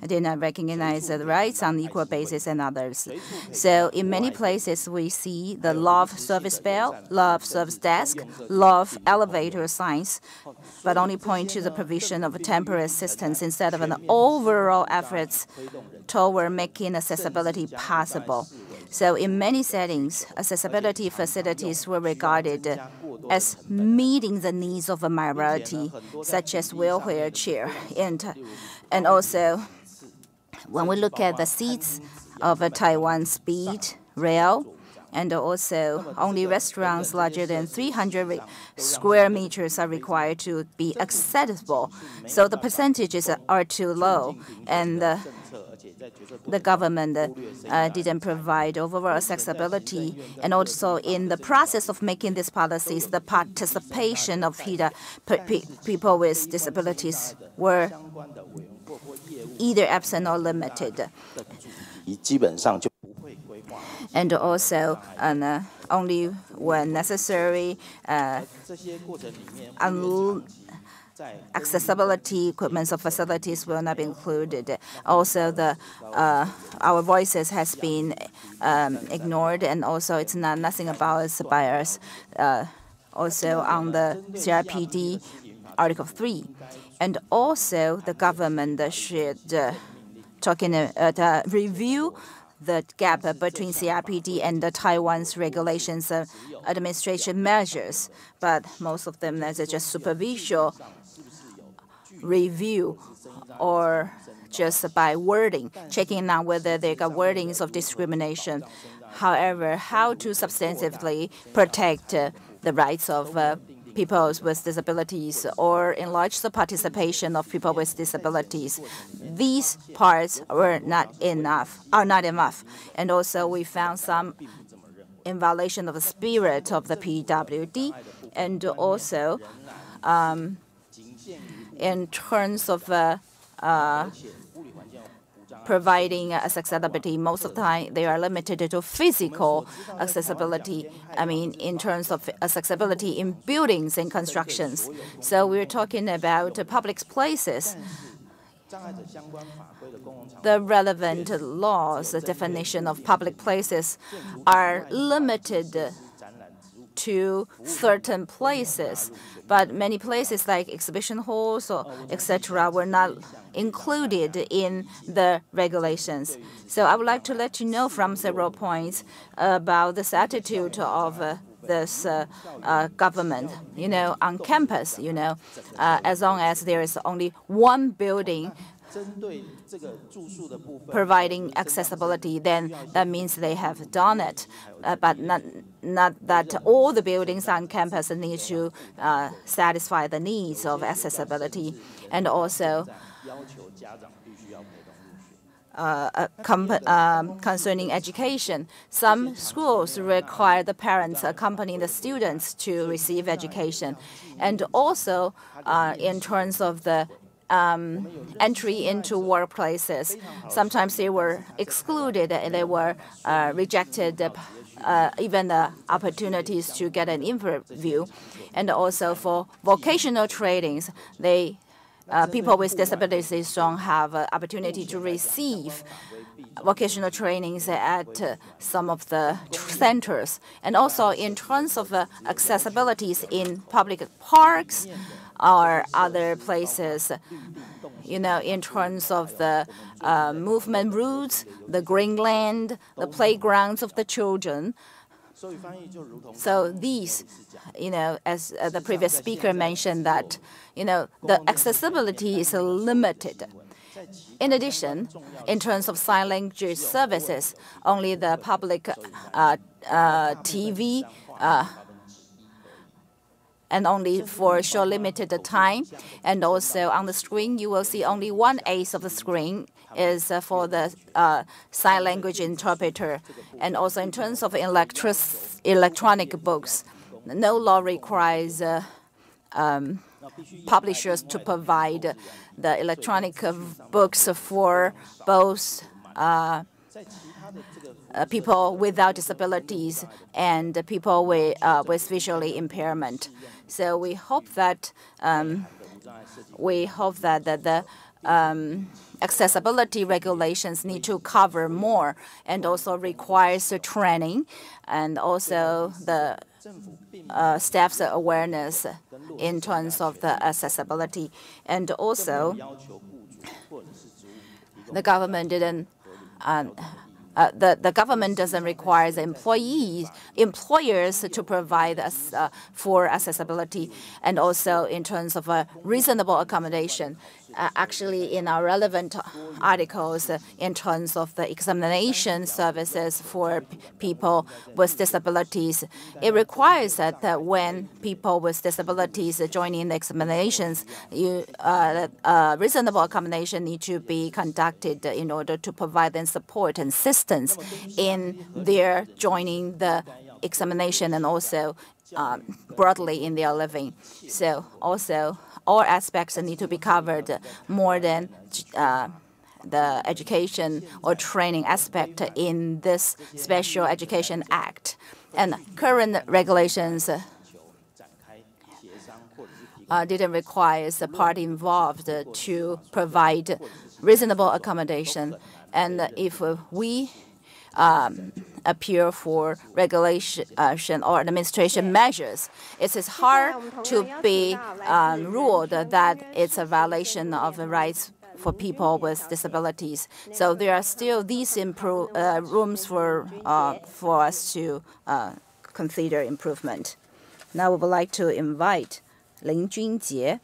did not recognize the rights on equal basis and others. So in many places, we see the love service bell, love service desk, love elevator signs, but only point to the provision of temporary assistance instead of an overall efforts toward making accessibility possible. So in many settings, accessibility facilities were regarded as meeting the needs of a minority, such as wheelchair. And also, when we look at the seats of a Taiwan speed rail, and also only restaurants larger than 300 square meters are required to be accessible. So the percentages are too low, and the government didn't provide overall accessibility. And also in the process of making these policies, the participation of people with disabilities were either absent or limited. And also, only when necessary, accessibility equipment or facilities will not be included. Also, our voices has been ignored, and also it's nothing about us by us. Also on the CRPD Article 3, and also the government should review the gap between CRPD and the Taiwan's regulations and administration measures, but most of them is just superficial review or just by wording, checking out whether they got wordings of discrimination. However, how to substantively protect the rights of people with disabilities or enlarge the participation of people with disabilities. These parts are not enough. And also we found some in violation of the spirit of the PWD, and also in terms of providing accessibility, most of the time they are limited to physical accessibility. I mean, in terms of accessibility in buildings and constructions. So we're talking about public places. The relevant laws, the definition of public places are limited to certain places, but many places like exhibition halls or etc. were not included in the regulations. So I would like to let you know from several points about this attitude of this government. You know, on campus, you know, as long as there is only one building providing accessibility, then that means they have done it. But not that all the buildings on campus need to satisfy the needs of accessibility. And also, concerning education, some schools require the parents accompanying the students to receive education. And also, in terms of the entry into workplaces, sometimes they were excluded and they were rejected even the opportunities to get an interview. And also for vocational trainings, people with disabilities don't have an opportunity to receive vocational trainings at some of the centers. And also in terms of accessibilities in public parks or other places, you know, in terms of the movement routes, the green land, the playgrounds of the children. So these, you know, as the previous speaker mentioned that, you know, the accessibility is limited. In addition, in terms of sign language services, only the public TV and only for a short limited time. And also on the screen, you will see only 1/8 of the screen is for the sign language interpreter. And also in terms of electronic books, no law requires publishers to provide the electronic books for both people without disabilities and people with visually impairment. So we hope that the accessibility regulations need to cover more and also requires training and also the staff's awareness in terms of the accessibility. And also, the government didn't. The government doesn't require the employers to provide us for accessibility, and also in terms of a reasonable accommodation. Actually, in our relevant articles, in terms of the examination services for people with disabilities, it requires that when people with disabilities join in the examinations, reasonable accommodation need to be conducted in order to provide them support and assistance in their joining the examination and also broadly in their living. So also, all aspects need to be covered more than the education or training aspect in this Special Education Act. And current regulations didn't require the party involved to provide reasonable accommodation. And if we appeal for regulation or administration measures, it is hard to be ruled that it's a violation of the rights for people with disabilities. So there are still these rooms for us to consider improvement. Now we would like to invite Lin Junjie.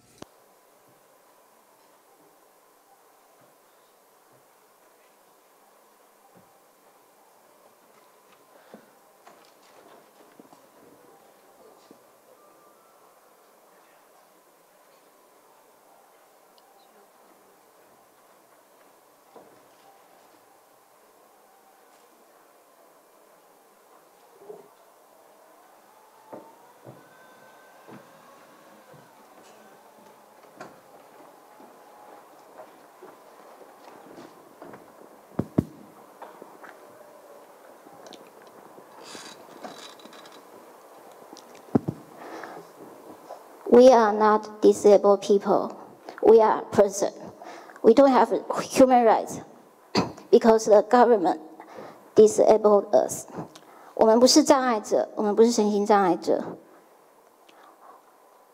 We are not disabled people. We are a person. We don't have human rights because the government disabled us. 我们不是障碍者，我们不是身心障碍者。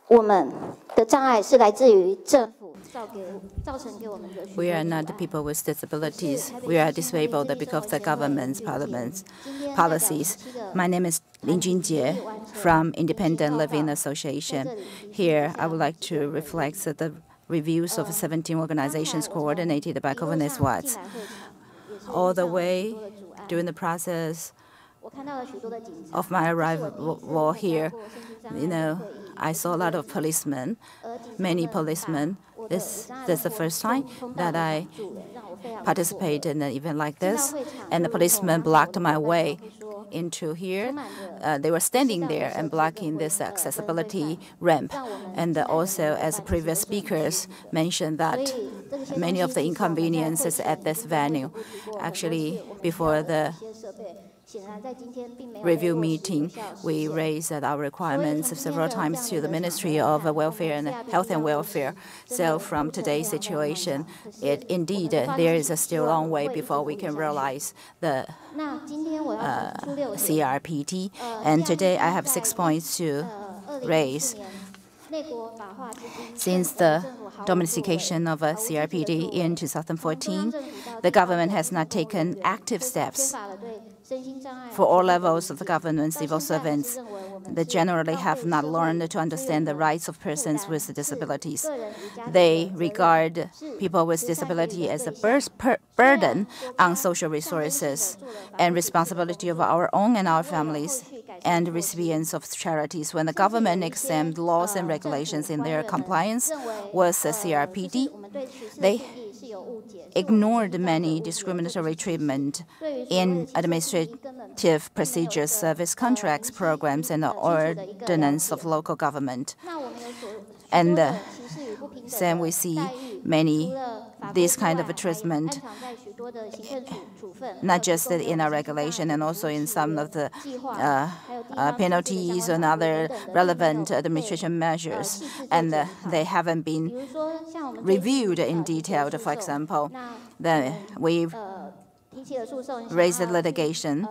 我们的障碍是来自于政府造成给我们的。We are not people with disabilities. We are disabled because of the government's policies. My name is Lin Junjie from Independent Living Association. Here, I would like to reflect the reviews of 17 organizations coordinated by Covenant Watts. All the way during the process of my arrival here, I saw a lot of policemen, many policemen. This is the first time that I participate in an event like this, and the policemen blocked my way into here. They were standing there and blocking this accessibility ramp. And also, as previous speakers mentioned, that many of the inconveniences at this venue, actually, before the review meeting, we raised our requirements several times to the Ministry of Welfare and Health and Welfare. So from today's situation, indeed, there is still a long way before we can realize the CRPT. And today I have 6 points to raise. Since the domestication of a CRPD in 2014, the government has not taken active steps. For all levels of the government, civil servants, they generally have not learned to understand the rights of persons with disabilities. They regard people with disability as a burden on social resources and responsibility of our own and our families. and recipients of charities. When the government exempt laws and regulations in their compliance with the CRPD, they ignored many discriminatory treatment in administrative procedures, service contracts, programs, and the ordinance of local government. And then we see many this kind of treatment, not just in our regulation and also in some of the penalties and other relevant administration measures, and they haven't been reviewed in detail. For example, we've raised the litigation.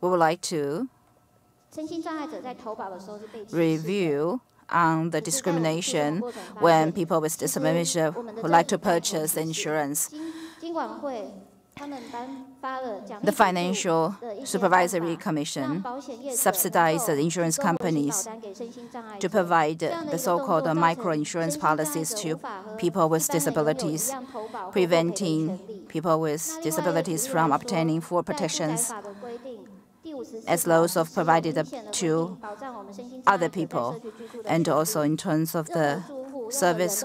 We would like to review on the discrimination when people with disabilities would like to purchase insurance. The Financial Supervisory Commission subsidized the insurance companies to provide the so-called micro-insurance policies to people with disabilities, preventing people with disabilities from obtaining full protections as laws of provided to other people, and also in terms of the service,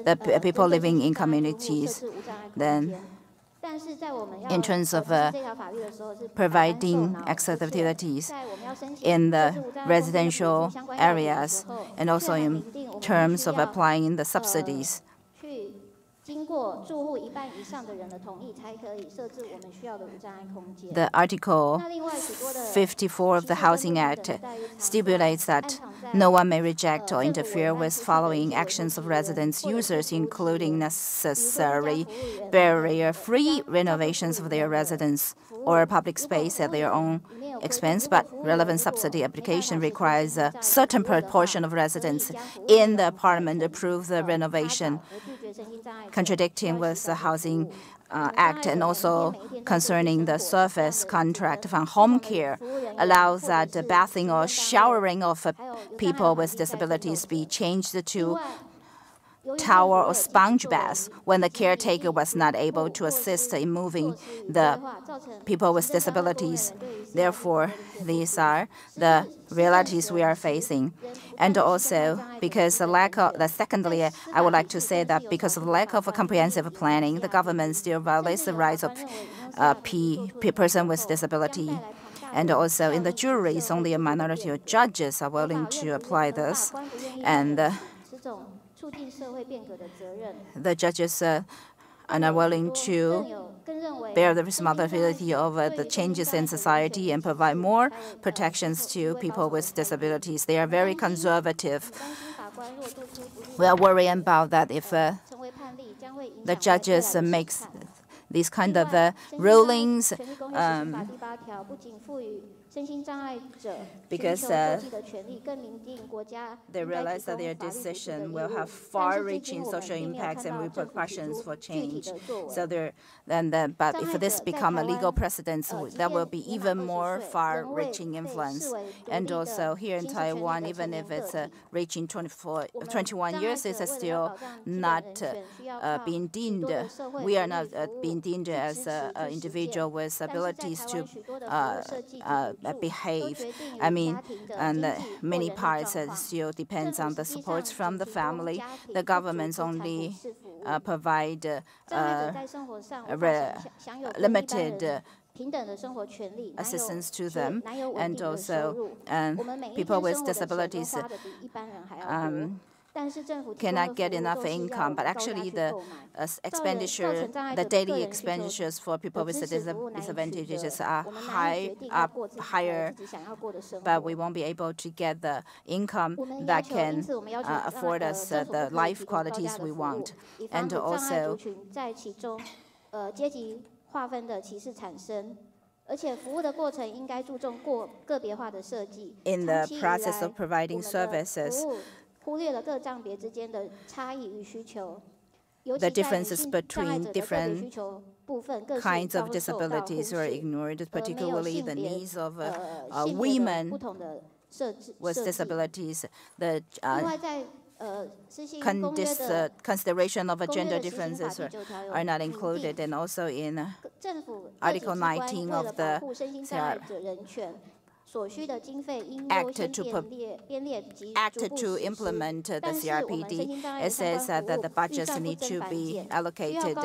the people living in communities. Then, in terms of providing accessibilities in the residential areas, and also in terms of applying the subsidies. The Article 54 of the Housing Act stipulates that no one may reject or interfere with following actions of residents users, including necessary barrier-free renovations of their residence or public space at their own expense, but relevant subsidy application requires a certain proportion of residents in the parliament approve the renovation, contradicting with the Housing Act, and also concerning the service contract from home care allows that the bathing or showering of people with disabilities be changed to towel or sponge baths when the caretaker was not able to assist in moving the people with disabilities. Therefore, these are the realities we are facing. And also, because the lack of, secondly, I would like to say that because of the lack of a comprehensive planning, the government still violates the rights of person with disability. And also in the juries, only a minority of judges are willing to apply this. And the judges are not willing to bear the responsibility over the changes in society and provide more protections to people with disabilities. They are very conservative. We are worried about that if the judges makes these kind of rulings, because they realize that their decision will have far-reaching social impacts and repercussions for change. So but if this becomes a legal precedent, there will be even more far-reaching influence. And also here in Taiwan, even if it's reaching 21 years, it's still not being deemed. We are not being deemed as an individual with abilities to behave. I mean, and many parts still depends on the supports from the family. The governments only provide limited assistance to them, and also people with disabilities cannot get enough income, but actually the expenditure, the daily expenditures for people with disadvantages are higher, but we won't be able to get the income that can afford us the life qualities we want. And also, in the process of providing services, the differences between different kinds of disabilities are ignored, particularly the needs of women with disabilities. The consideration of gender differences are not included, and also in Article 19 of the Act to implement the CRPD, it says that the budgets need to be allocated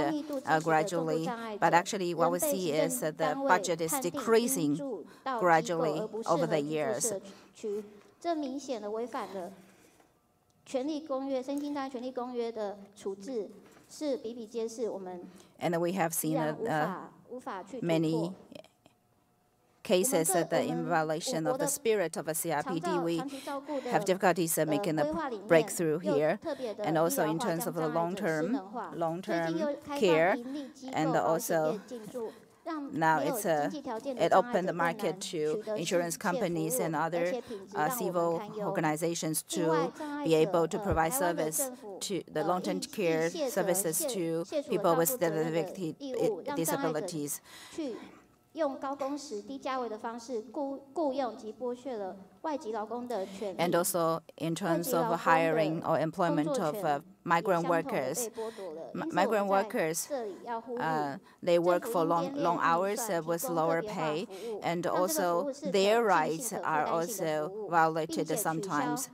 gradually. But actually, what we see is that the budget is decreasing gradually over the years. 这明显的违反了权利公约、身心障碍权利公约的处置是比比皆是，我们 And we have seen 无法去突破。 many cases that in violation of the spirit of a CRPD, we have difficulties making a breakthrough here, and also in terms of the long-term care, and also now it opened the market to insurance companies and other civil organizations to be able to provide service to the long-term care services to people with disabilities. 用高工时、低价位的方式雇用及剥削了外籍劳工的权利。 And also in terms of hiring or employment of migrant workers. Migrant workers, they work for long hours with lower pay, and also their rights are also violated sometimes.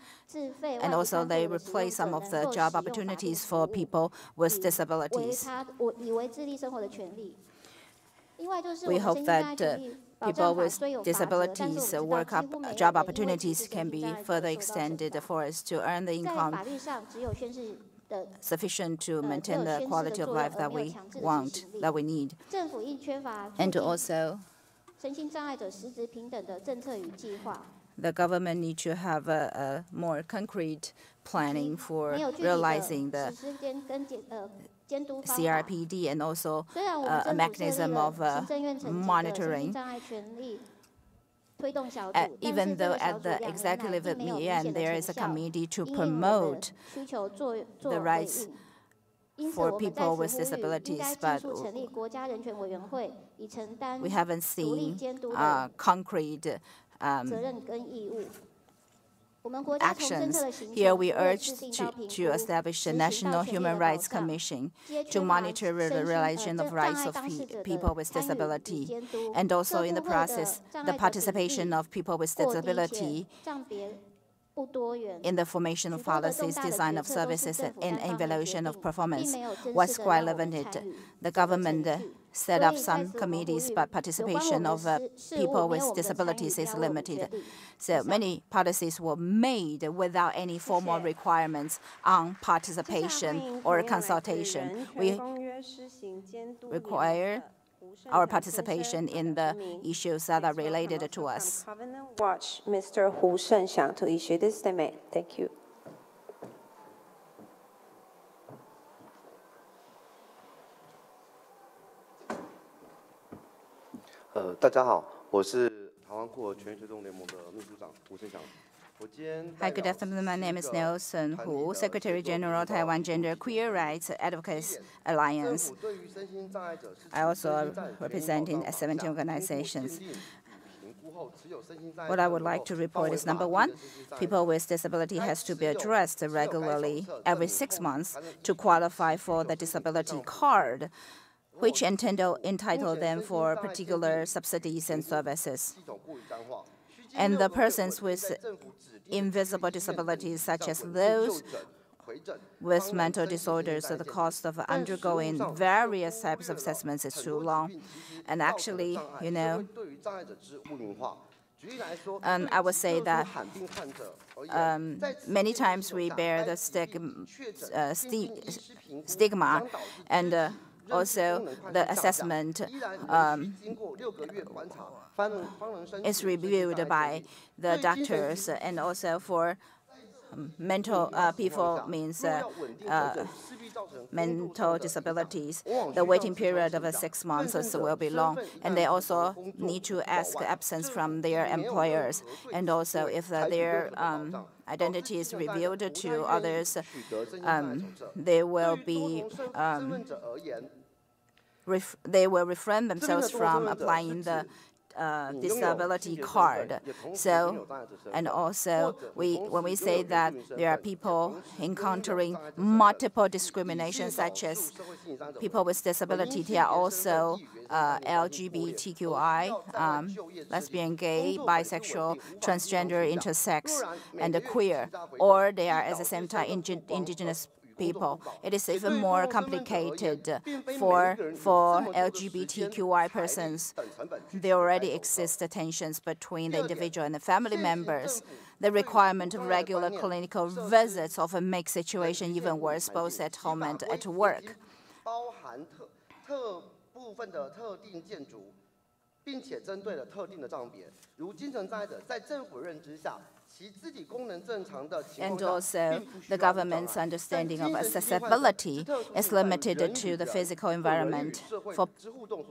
And also they replace some of the job opportunities for people with disabilities. We hope that people with disabilities job opportunities can be further extended for us to earn the income sufficient to maintain the quality of life that we want, that we need. And also, the government needs to have a more concrete planning for realizing the CRPD and also a mechanism of monitoring. Even though at the executive end there is a committee to promote the rights for people with disabilities, but we haven't seen concrete actions. Here we urge to establish a National Human Rights Commission to monitor the realization of rights of people with disability, and also in the process, the participation of people with disability in the formation of policies, design of services, and evaluation of performance was quite limited. The government set up some committees, but participation of people with disabilities is limited. So many policies were made without any formal requirements on participation or consultation. We require our participation in the issues that are related to us. Watch Mr. Hu Shengxiang to issue this statement. Thank you. 大家好，我是台湾酷儿权益推动联盟的秘书长胡胜祥。 Hi, good afternoon. My name is Nelson Hu, Secretary General, Taiwan Gender Queer Rights Advocates Alliance. I also represent 17 organizations. What I would like to report is, number one, people with disability has to be addressed regularly every 6 months to qualify for the disability card, which entitle them for particular subsidies and services. And the persons with invisible disabilities, such as those with mental disorders, so the cost of undergoing various types of assessments is too long. And actually, you know, I would say that many times we bear the stigma and also the assessment is reviewed by the doctors, and also for mental people means mental disabilities, the waiting period of 6 months will be long, and they also need to ask absence from their employers, and also if their identity is revealed to others, they will be they will refrain themselves from applying the disability card. So, and also when we say that there are people encountering multiple discrimination, such as people with disability, they are also LGBTQI, lesbian, gay, bisexual, transgender, intersex, and queer, or they are at the same time indigenous people. It is even more complicated for LGBTQI persons. There already exist tensions between the individual and the family members. The requirement of regular clinical visits often makes situation even worse, both at home and at work. 并且针对了特定的障别，如精神障碍者，在政府认知下，其肢体功能正常的情 And 况下， also, the government's understanding of accessibility is limited to the physical environment for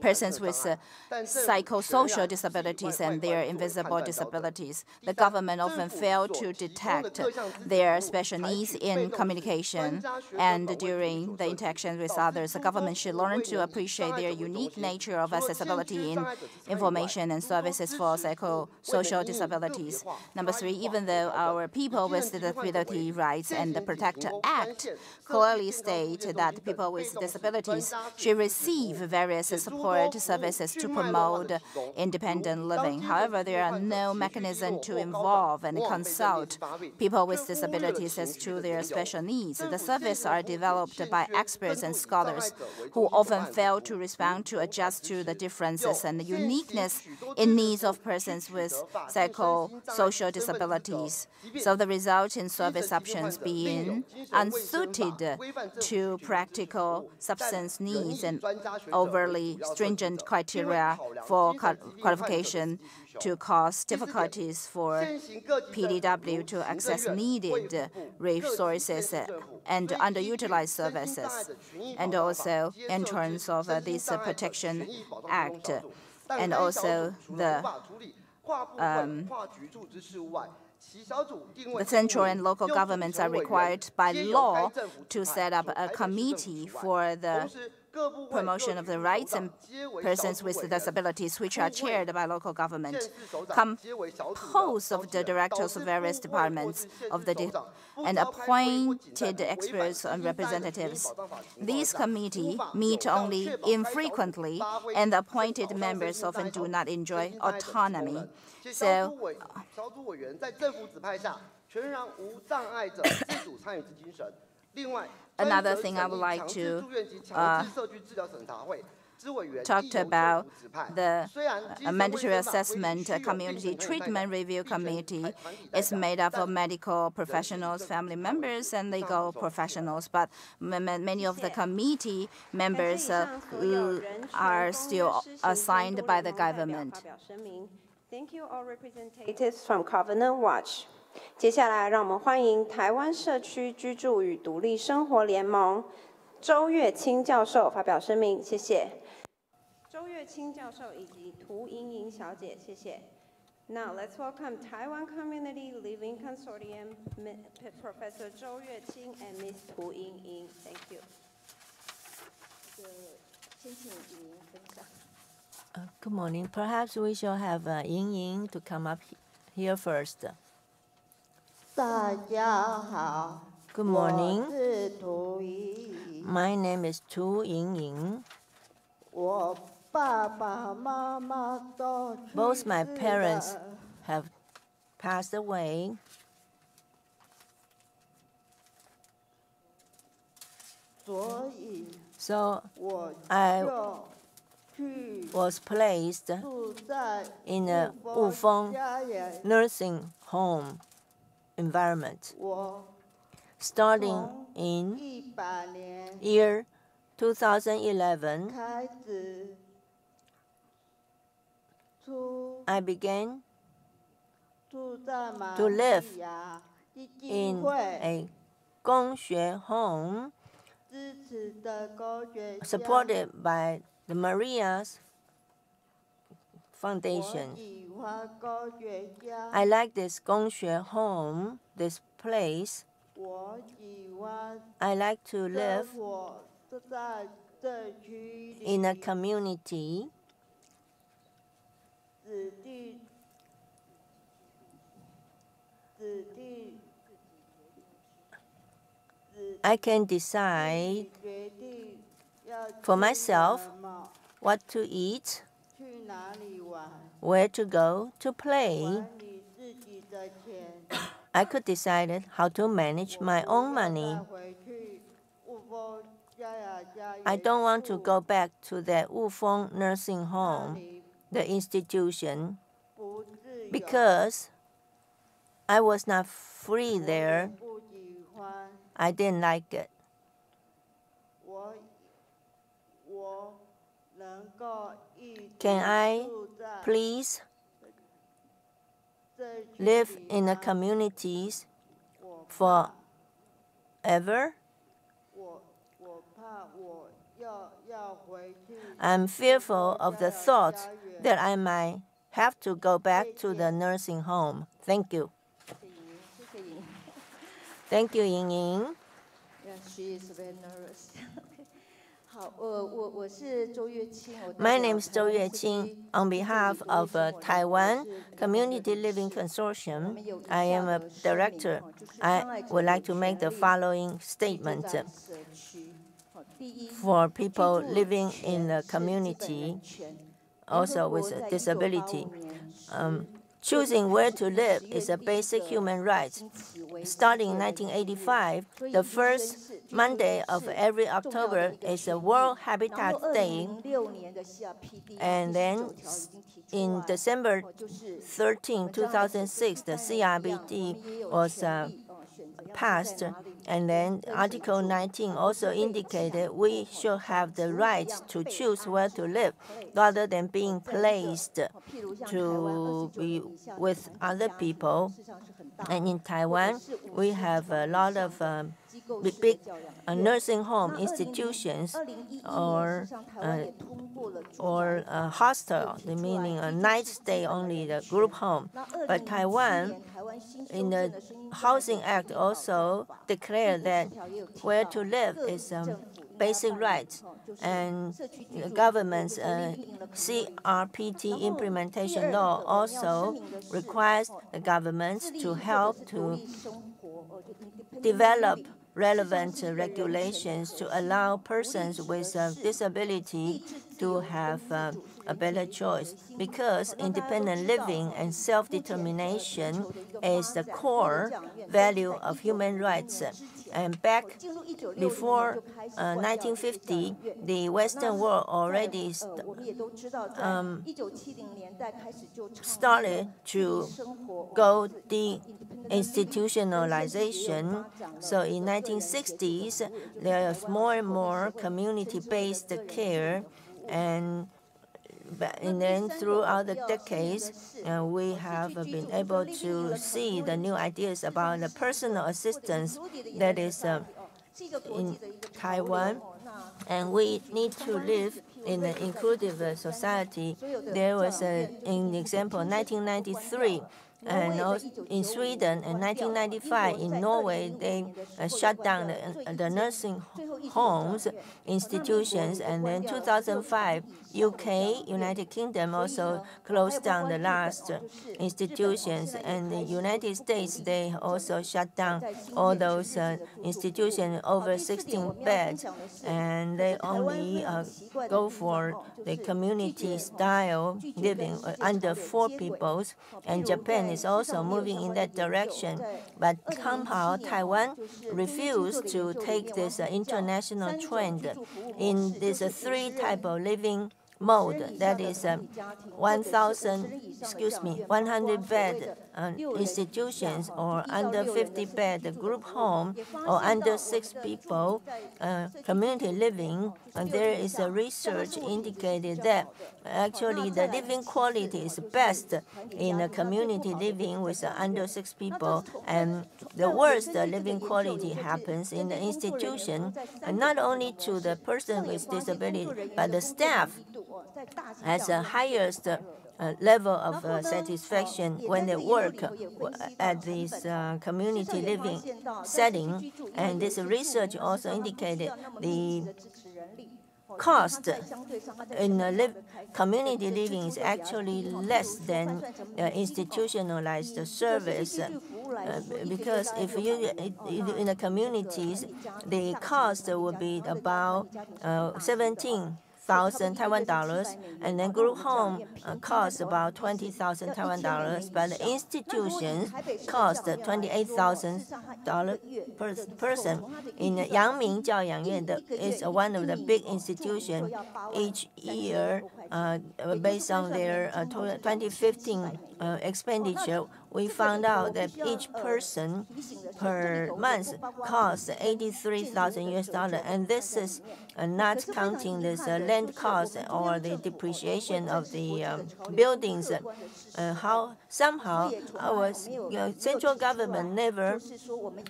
persons with psychosocial disabilities and their invisible disabilities. The government often fails to detect their special needs in communication and during the interaction with others. The government should learn to appreciate their unique nature of accessibility in information and services for psychosocial disabilities. Number 3, even though our People with Disability Rights and the Protect Act clearly state that people with disabilities should receive various support services to promote independent living. However, there are no mechanisms to involve and consult people with disabilities as to their special needs. The services are developed by experts and scholars who often fail to respond to adjust to the differences and the uniqueness in needs of persons with psychosocial disabilities. So the result in service options being unsuited to practical substance needs and overly stringent criteria for qualification to cause difficulties for PDW to access needed resources and underutilized services. And also in terms of this Protection Act, and also the central and local governments are required by law to set up a committee for the promotion of the rights and persons with disabilities, which are chaired by local government, composed of the directors of various departments of the and appointed experts and representatives. These committees meet only infrequently, and the appointed members often do not enjoy autonomy. So, another thing I would like to talk about the mandatory assessment community treatment review committee. Is made up of medical professionals, family members, and legal professionals. But many of the committee members are still assigned by the government. Thank you, all representatives from Covenant Watch. 接下来，让我们欢迎台湾社区居住与独立生活联盟周月清教授发表声明，谢谢。周月清教授以及涂莹莹小姐，谢谢。Now let's welcome Taiwan Community Living Consortium, Professor Zhou Yueqing and Ms. Tu Yingying. Thank you. Good morning. Perhaps we shall have Yingying to come up here first. Good morning. My name is Tu Yingying. Both my parents have passed away. So I was placed in a Wufeng nursing home environment. Starting in year 2011, I began to live in a Gongxue home supported by the Maria's Foundation. I like this Gongxue home, this place. I like to live in a community I can decide for myself what to eat, where to go to play. I could decide how to manage my own money. I don't want to go back to the Wufeng nursing home, the institution, because I was not free there. I didn't like it. Can I please live in the communities forever? I'm fearful of the thought that I might have to go back to the nursing home. Thank you. Thank you, Ying Ying. Yeah, she is very nervous. My name is Zhou Yueqing. On behalf of Taiwan Community Living Consortium, I am a director. I would like to make the following statement. For people living in the community, also with a disability, choosing where to live is a basic human right. Starting in 1985, the first Monday of every October is a World Habitat Day. And then in December 13, 2006, the CRBD was passed. And then Article 19 also indicated we should have the right to choose where to live rather than being placed to be with other people. And in Taiwan, we have a lot of big nursing home institutions or hostel, meaning a night stay only, the group home. But Taiwan, in the Housing Act, also declared that where to live is a basic right. And the government's CRPT implementation law also requires the government to help to develop relevant regulations to allow persons with disability to have a better choice, because independent living and self-determination is the core value of human rights. And back before 1950, the Western world already started to go de-institutionalization. So in 1960s, there was more and more community-based care, and then throughout the decades, we have been able to see the new ideas about the personal assistance that is in Taiwan, and we need to live in an inclusive society. There was an example, 1993, and in Sweden, in 1995, in Norway, they shut down the nursing homes, institutions, and then 2005, UK, United Kingdom also closed down the last institutions, and the United States, they also shut down all those institutions over 16 beds, and they only go for the community-style living under 4 people, and Japan is also moving in that direction. But somehow Taiwan refused to take this international trend in this 3 type of living mode, that is 100 bed institutions, or under 50 bed group home, or under 6 people community living. And there is a research indicated that actually the living quality is best in a community living with under 6 people, and the worst living quality happens in the institution, and not only to the person with disability, but the staff has the highest level of satisfaction when they work at this community living setting. And this research also indicated the cost in community living is actually less than institutionalized service. Because if you in the communities, the cost would be about 17,000 Taiwan dollars, and then group home costs about 20,000 Taiwan dollars, but the institutions cost 28,000 dollars per person. In Yangming 教养院, is one of the big institutions each year. Based on their 2015 expenditure, we found out that each person per month costs 83,000 US dollars, and this is not counting this land cost or the depreciation of the buildings. Somehow our central government never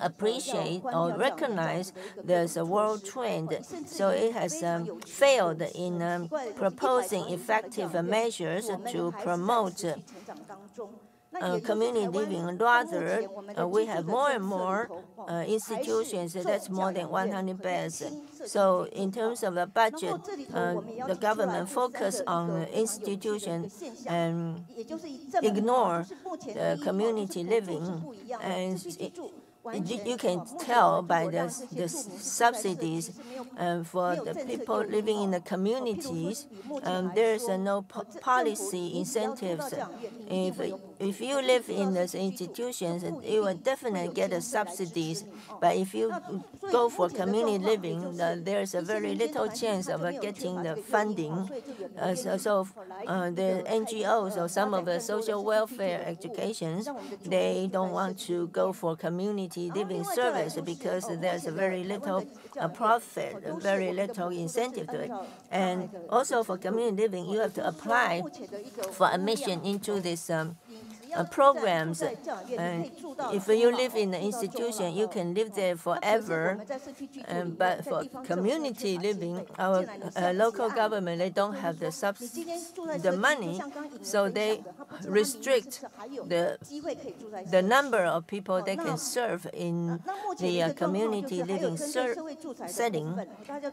appreciate or recognize this world trend, so it has failed in proposing effective measures to promote community living. Rather, we have more and more institutions that's more than 100 beds. So in terms of the budget, the government focus on institutions and ignore community living. And you can tell by the subsidies for the people living in the communities. There's no policy incentives. If you live in those institutions, you will definitely get the subsidies. But if you go for community living, there's a very little chance of getting the funding. So the NGOs or some of the social welfare educations, they don't want to go for community living service because there's a very little profit, very little incentive to it. And also for community living, you have to apply for admission into this programs. And if you live in an institution, you can live there forever. But for community living, our local government, they don't have the money, so they restrict the number of people they can serve in the community living setting.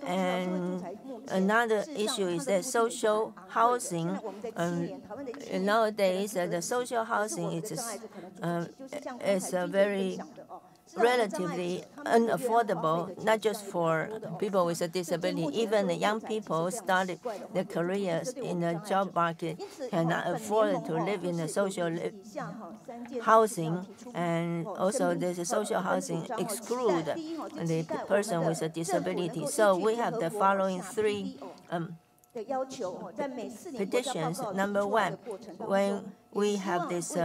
And another issue is that social housing. Nowadays, the social housing is very relatively unaffordable, not just for people with a disability. Even the young people started their careers in the job market cannot afford to live in the social housing, and also there's a social housing exclude the person with a disability. So we have the following three petitions. Number one, when we have this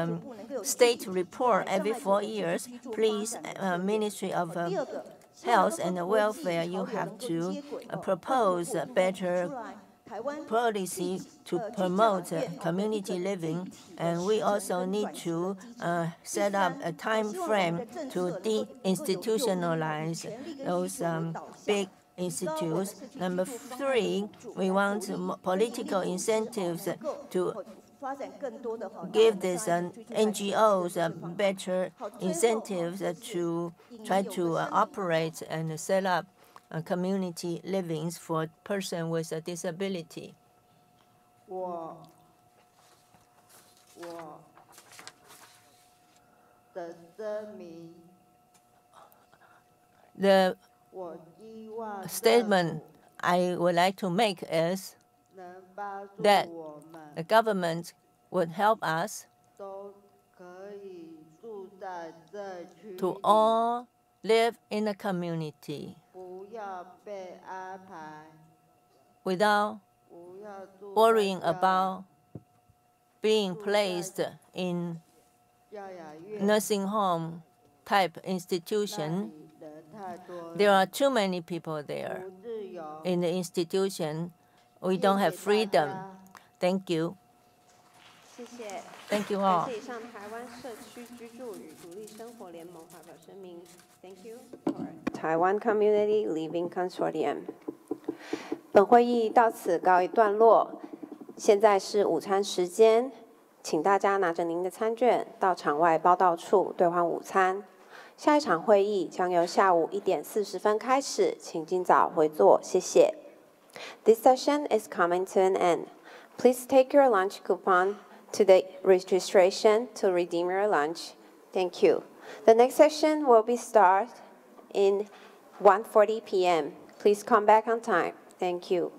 state report every 4 years, please, Ministry of Health and Welfare, you have to propose a better policy to promote community living. And we also need to set up a time frame to de-institutionalize those big institutes. Number three, we want political incentives to give these NGOs better incentives to try to operate and set up community livings for persons with a disability. The statement I would like to make is that the government would help us to all live in a community without worrying about being placed in nursing home type institution. There are too many people there in the institution. We don't have freedom. Thank you. Thank you all. Thank you for Taiwan Community Living Consortium. 本会议到此告一段落。现在是午餐时间，请大家拿着您的餐券到场外报到处兑换午餐。下一场会议将由下午1点40分开始，请尽早回座，谢谢。This session is coming to an end. Please take your lunch coupon to the registration to redeem your lunch. Thank you. The next session will be start in 1:40 p.m. Please come back on time. Thank you.